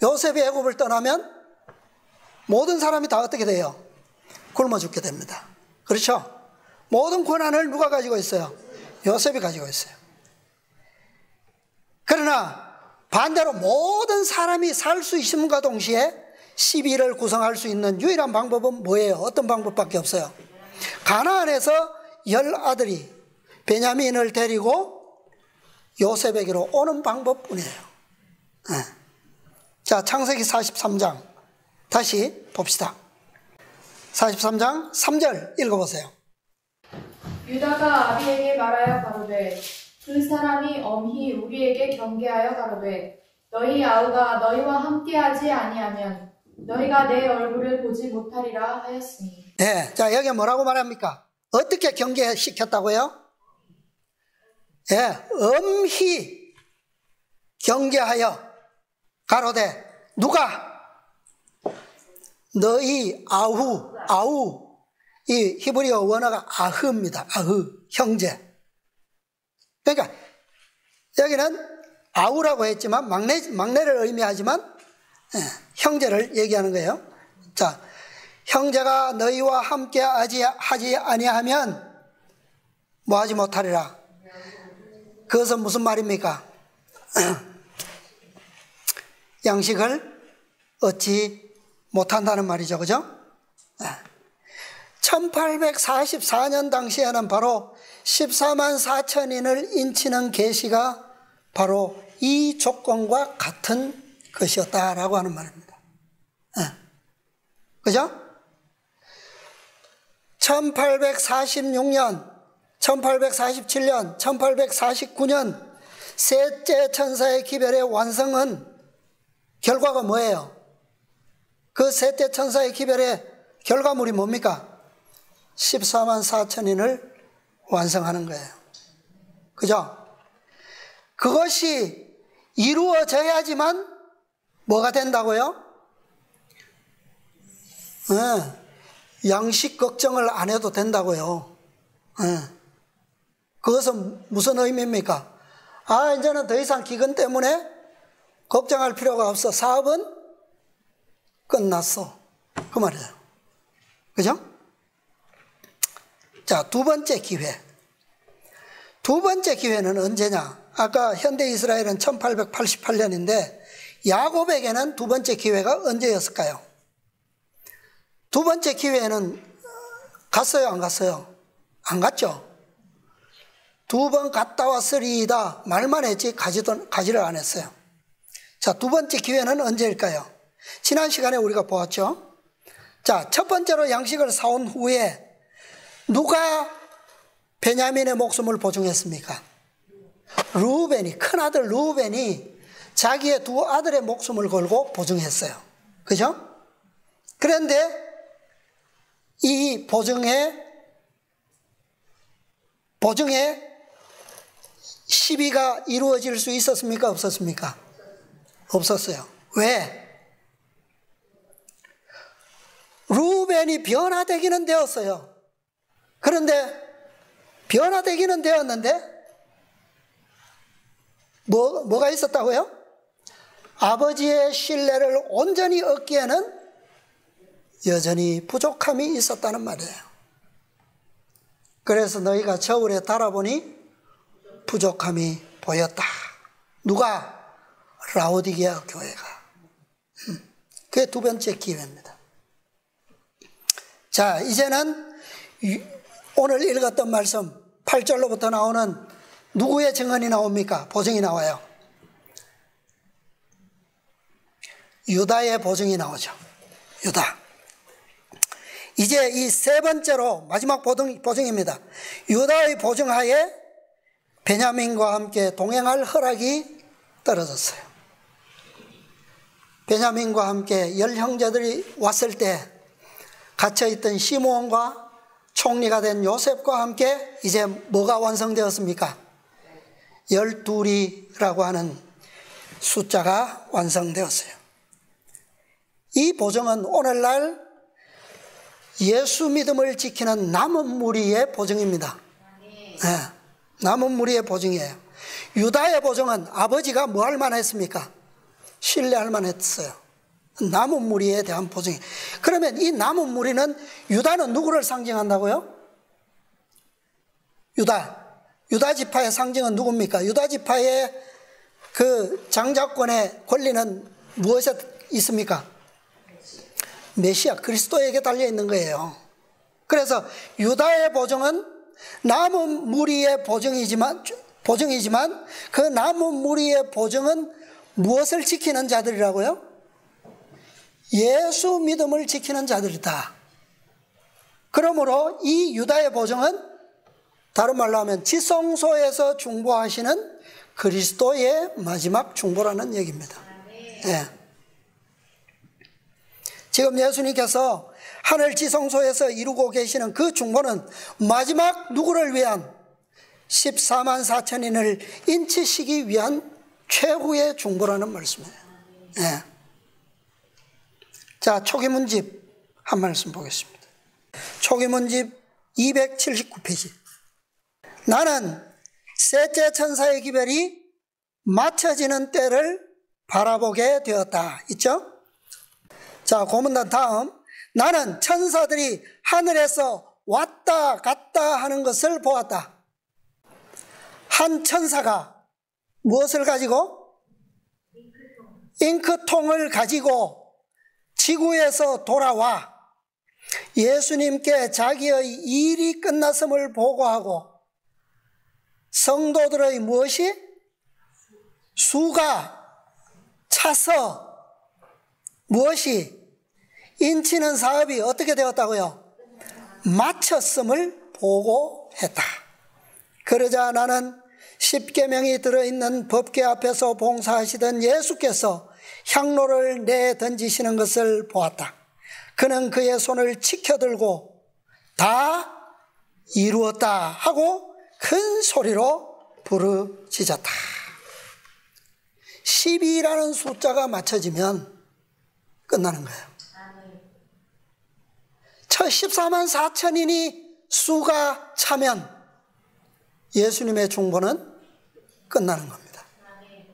요셉이 애굽을 떠나면 모든 사람이 다 어떻게 돼요? 굶어 죽게 됩니다. 그렇죠? 모든 권한을 누가 가지고 있어요? 요셉이 가지고 있어요. 그러나 반대로 모든 사람이 살 수 있음과 동시에 12를 구성할 수 있는 유일한 방법은 뭐예요? 어떤 방법밖에 없어요? 가나안에서 10아들이 베냐민을 데리고 요셉에게로 오는 방법뿐이에요. 자, 창세기 43장 다시 봅시다. 43장 3절 읽어보세요. 유다가 아비에게 말하여 가로되 그 사람이 엄히 우리에게 경계하여 가로되 너희 아우가 너희와 함께하지 아니하면 너희가 내 얼굴을 보지 못하리라 하였으니. 네, 자 여기 뭐라고 말합니까? 어떻게 경계시켰다고요? 엄히 경계하여 가로되 누가? 너희 아우 이 히브리어 원어가 아흐입니다. 아흐 형제. 그러니까 여기는 아우라고 했지만 막내를 의미하지만 형제를 얘기하는 거예요. 자, 형제가 너희와 함께 하지 아니하면 뭐하지 못하리라. 그것은 무슨 말입니까? 양식을 얻지 못한다는 말이죠. 그죠? 1844년 당시에는 바로 14만 4천인을 인치는 계시가 바로 이 조건과 같은 것이었다라고 하는 말입니다. 그죠? 1846년, 1847년, 1849년 셋째 천사의 기별의 완성은 결과가 뭐예요? 그 셋째 천사의 기별의 결과물이 뭡니까? 14만 4천인을 완성하는 거예요. 그죠? 그것이 이루어져야지만 뭐가 된다고요? 양식 걱정을 안 해도 된다고요. 그것은 무슨 의미입니까? 이제는 더 이상 기근 때문에 걱정할 필요가 없어. 사업은 끝났어. 그 말이에요. 그죠? 자, 두 번째 기회. 두 번째 기회는 언제냐? 아까 현대 이스라엘은 1888년인데 야곱에게는 두 번째 기회가 언제였을까요? 두 번째 기회에는 갔어요, 안 갔어요? 안 갔죠? 2번 갔다 왔으리이다 말만 했지 가지를 안 했어요. 자, 두 번째 기회는 언제일까요? 지난 시간에 우리가 보았죠. 자, 첫 번째로 양식을 사온 후에 누가 베냐민의 목숨을 보증했습니까? 르우벤이, 큰아들 르우벤이 자기의 두 아들의 목숨을 걸고 보증했어요. 그죠? 그런데 이 보증에 시비가 이루어질 수 있었습니까? 없었습니까? 없었어요. 왜? 르우벤이 변화되기는 되었어요. 그런데 변화되기는 되었는데 뭐가 있었다고요? 아버지의 신뢰를 온전히 얻기에는 여전히 부족함이 있었다는 말이에요. 그래서 너희가 저울에 달아보니 부족함이 보였다. 누가? 라오디게아 교회가. 그게 두 번째 기회입니다. 자, 이제는 오늘 읽었던 말씀 8절로부터 나오는 누구의 증언이 나옵니까? 보증이 나와요. 유다의 보증이 나오죠. 유다. 이제 이 세 번째로 마지막 보증입니다. 유다의 보증하에 베냐민과 함께 동행할 허락이 떨어졌어요. 베냐민과 함께 10형제들이 왔을 때 갇혀있던 시므온과 총리가 된 요셉과 함께 이제 뭐가 완성되었습니까? 12이라고 하는 숫자가 완성되었어요. 이 보증은 오늘날 예수 믿음을 지키는 남은 무리의 보증입니다. 네, 남은 무리의 보증이에요. 유다의 보증은 아버지가 뭐 할 만했습니까? 신뢰할 만했어요. 남은 무리에 대한 보증이. 그러면 이 남은 무리는, 유다는 누구를 상징한다고요? 유다 지파의 상징은 누굽니까? 유다 지파의 그 장자권의 권리는 무엇에 있습니까? 메시아 그리스도에게 달려있는 거예요. 그래서 유다의 보증은 남은 무리의 보증이지만 그 남은 무리의 보증은 무엇을 지키는 자들이라고요? 예수 믿음을 지키는 자들이다. 그러므로 이 유다의 보증은 다른 말로 하면 지성소에서 중보하시는 그리스도의 마지막 중보라는 얘기입니다. 네. 지금 예수님께서 하늘 지성소에서 이루고 계시는 그 중보는 마지막 누구를 위한 14만 4천인을 인치시기 위한 최후의 중보라는 말씀이에요. 네. 자, 초기문집 한 말씀 보겠습니다. 초기문집 279페이지. 나는 셋째 천사의 기별이 맞춰지는 때를 바라보게 되었다. 있죠? 자, 고문단 다음. 나는 천사들이 하늘에서 왔다 갔다 하는 것을 보았다. 한 천사가 무엇을 가지고? 잉크통을 가지고 지구에서 돌아와 예수님께 자기의 일이 끝났음을 보고하고 성도들의 무엇이? 수가 차서 무엇이? 인치는 사업이 어떻게 되었다고요? 마쳤음을 보고했다. 그러자 나는 십계명이 들어있는 법궤 앞에서 봉사하시던 예수께서 향로를 내던지시는 것을 보았다. 그는 그의 손을 치켜들고 다 이루었다 하고 큰 소리로 부르짖었다. 12라는 숫자가 맞춰지면 끝나는 거예요. 저 14만 4천인이 수가 차면 예수님의 중보는 끝나는 겁니다.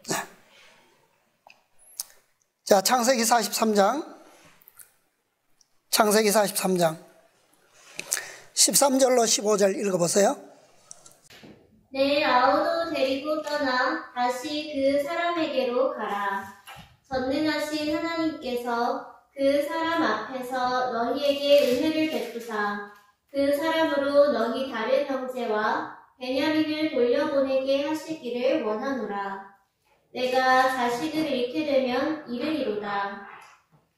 네. 자, 창세기 43장 13절로 15절 읽어보세요. 내 아우도 데리고 떠나 다시 그 사람에게로 가라. 전능하신 하나님께서 그 사람 앞에서 너희에게 은혜를 베푸사 그 사람으로 너희 다른 형제와 베냐민을 돌려보내게 하시기를 원하노라. 내가 자식을 잃게 되면 이르리로다.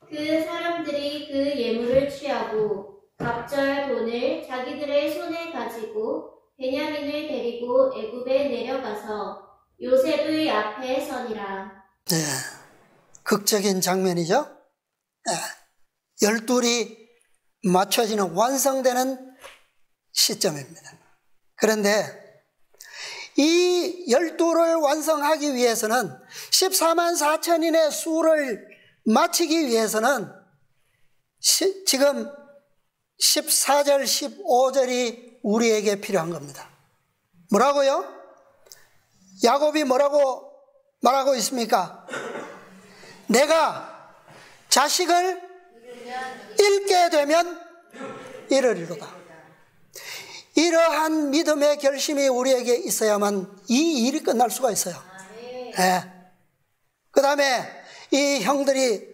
그 사람들이 그 예물을 취하고 갑절 돈을 자기들의 손에 가지고 베냐민을 데리고 애굽에 내려가서 요셉의 앞에 서니라. 네, 극적인 장면이죠. 네, 12이 맞춰지는 완성되는 시점입니다. 그런데 이 12를 완성하기 위해서는 14만 4천인의 수를 마치기 위해서는 지금 14절 15절이 우리에게 필요한 겁니다. 뭐라고요? 야곱이 뭐라고 말하고 있습니까? 내가 자식을 잃게 되면 이르리로다. 이러한 믿음의 결심이 우리에게 있어야만 이 일이 끝날 수가 있어요. 네. 그 다음에 이 형들이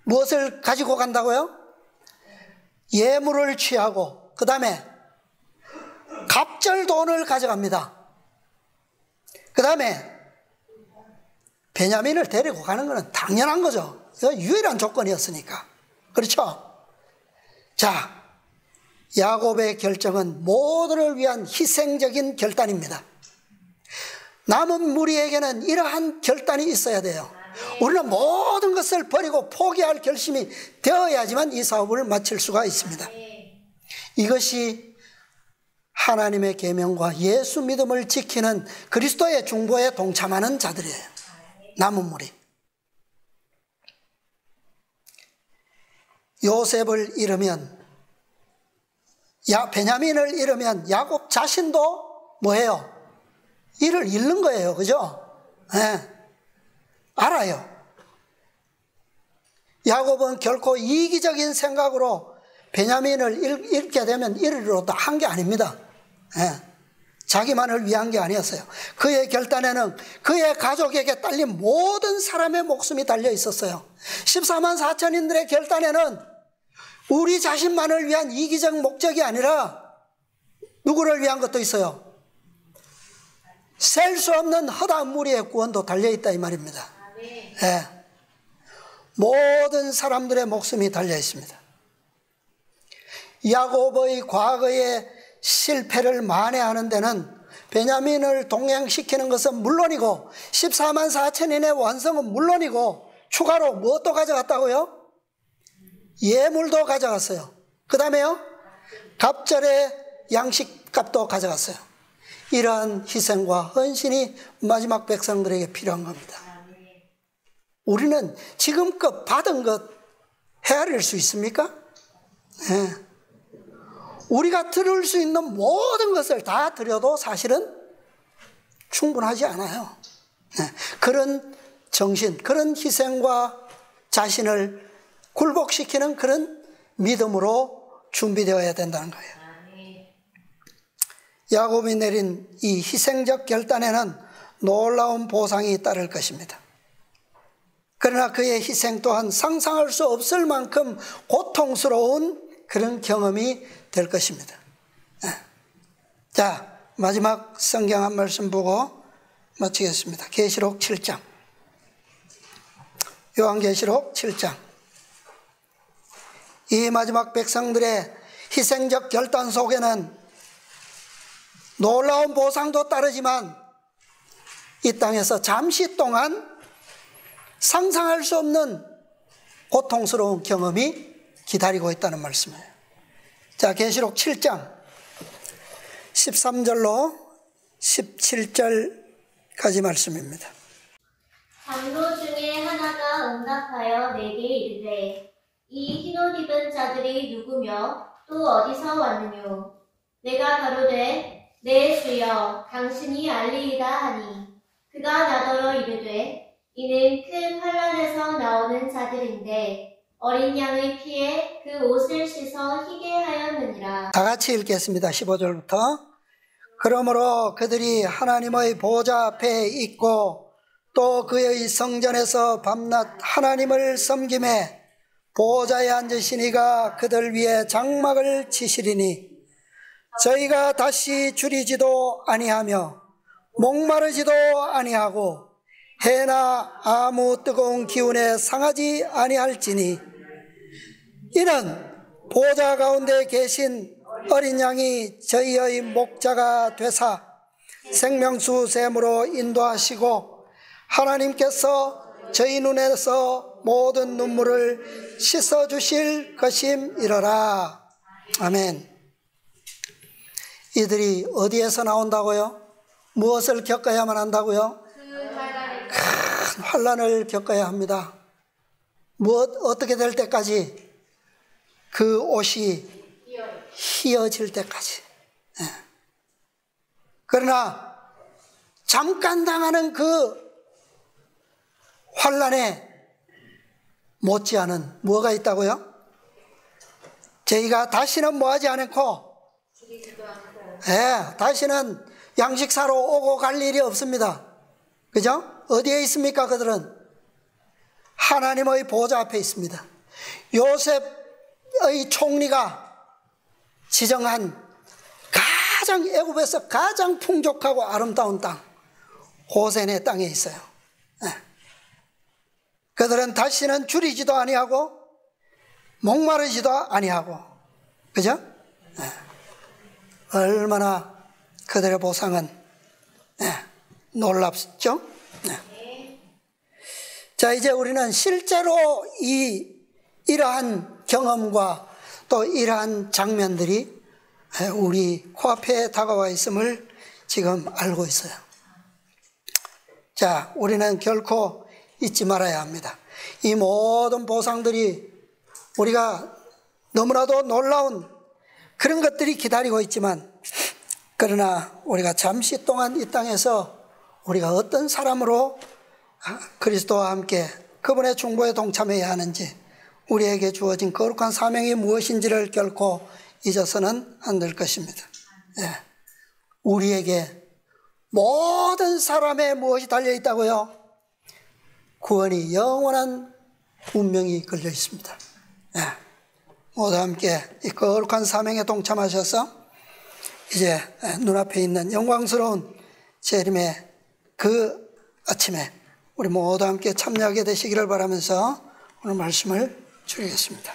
무엇을 가지고 간다고요? 예물을 취하고 그 다음에 갑절 돈을 가져갑니다. 그 다음에 베냐민을 데리고 가는 것은 당연한 거죠. 이거 유일한 조건이었으니까. 그렇죠? 자, 야곱의 결정은 모두를 위한 희생적인 결단입니다. 남은 무리에게는 이러한 결단이 있어야 돼요. 우리는 모든 것을 버리고 포기할 결심이 되어야지만 이 사업을 마칠 수가 있습니다. 이것이 하나님의 계명과 예수 믿음을 지키는 그리스도의 중보에 동참하는 자들이에요. 남은 무리. 요셉을 잃으면, 베냐민을 잃으면 야곱 자신도 뭐예요? 이를 잃는 거예요. 그죠? 네. 알아요. 야곱은 결코 이기적인 생각으로 베냐민을 잃게 되면 이르리로다 한 게 아닙니다. 네. 자기만을 위한 게 아니었어요. 그의 결단에는 그의 가족에게 딸린 모든 사람의 목숨이 달려 있었어요. 14만 4천인들의 결단에는 우리 자신만을 위한 이기적 목적이 아니라 누구를 위한 것도 있어요. 셀 수 없는 허다한 무리의 구원도 달려있다 이 말입니다. 네. 모든 사람들의 목숨이 달려 있습니다. 야곱의 과거의 실패를 만회하는 데는 베냐민을 동행시키는 것은 물론이고 14만 4천인의 완성은 물론이고 추가로 무엇도 가져갔다고요? 예물도 가져갔어요. 그 다음에요, 갑절의 양식값도 가져갔어요. 이러한 희생과 헌신이 마지막 백성들에게 필요한 겁니다. 우리는 지금껏 받은 것 헤아릴 수 있습니까? 네. 우리가 들을 수 있는 모든 것을 다 드려도 사실은 충분하지 않아요. 네. 그런 정신, 그런 희생과 자신을 굴복시키는 그런 믿음으로 준비되어야 된다는 거예요. 야곱이 내린 이 희생적 결단에는 놀라운 보상이 따를 것입니다. 그러나 그의 희생 또한 상상할 수 없을 만큼 고통스러운 그런 경험이 될 것입니다. 자, 마지막 성경 한 말씀 보고 마치겠습니다. 계시록 7장. 요한계시록 7장. 이 마지막 백성들의 희생적 결단 속에는 놀라운 보상도 따르지만 이 땅에서 잠시 동안 상상할 수 없는 고통스러운 경험이 기다리고 있다는 말씀이에요. 자, 계시록 7장 13절로 17절까지 말씀입니다. 장로 중에 하나가 응답하여 내게 이르되 이 흰옷 입은 자들이 누구며 또 어디서 왔느뇨? 내가 가로되 내 주여 당신이 알리이다 하니 그가 나더러 이르되 이는 큰 환난에서 나오는 자들인데 어린 양의 피에 그 옷을 씻어 희게 하였느니라. 다 같이 읽겠습니다. 15절부터. 그러므로 그들이 하나님의 보좌 앞에 있고 또 그의 성전에서 밤낮 하나님을 섬김에 보좌에 앉으시니가 그들 위에 장막을 치시리니 저희가 다시 줄이지도 아니하며 목마르지도 아니하고 해나 아무 뜨거운 기운에 상하지 아니할지니 이는 보좌 가운데 계신 어린 양이 저희의 목자가 되사 생명수 샘으로 인도하시고 하나님께서 저희 눈에서 모든 눈물을 씻어주실 것임이러라. 아멘. 이들이 어디에서 나온다고요? 무엇을 겪어야만 한다고요? 큰 환난을 겪어야 합니다. 어떻게 될 때까지? 그 옷이 휘어질 때까지. 그러나 잠깐 당하는 그 환난에 못지않은 뭐가 있다고요? 저희가 다시는 뭐하지 않고 다시는 양식 사러 오고 갈 일이 없습니다. 그죠? 어디에 있습니까? 그들은 하나님의 보좌 앞에 있습니다. 요셉의 총리가 지정한 애굽에서 가장 풍족하고 아름다운 땅, 고센의 땅에 있어요. 그들은 다시는 줄이지도 아니하고 목마르지도 아니하고, 그죠? 얼마나 그들의 보상은 놀랍죠? 자, 이제 우리는 실제로 이러한 경험과 또 이러한 장면들이 우리 코앞에 다가와 있음을 지금 알고 있어요. 자, 우리는 결코 잊지 말아야 합니다. 이 모든 보상들이 우리가 너무나도 놀라운 그런 것들이 기다리고 있지만, 그러나 우리가 잠시 동안 이 땅에서 우리가 어떤 사람으로 그리스도와 함께 그분의 중보에 동참해야 하는지, 우리에게 주어진 거룩한 사명이 무엇인지를 결코 잊어서는 안 될 것입니다. 우리에게 모든 사람의 무엇이 달려있다고요? 구원이 영원한 운명이 걸려 있습니다. 모두 함께 이 거룩한 사명에 동참하셔서 이제 눈앞에 있는 영광스러운 재림의 그 아침에 우리 모두 함께 참여하게 되시기를 바라면서 오늘 말씀을 드리겠습니다.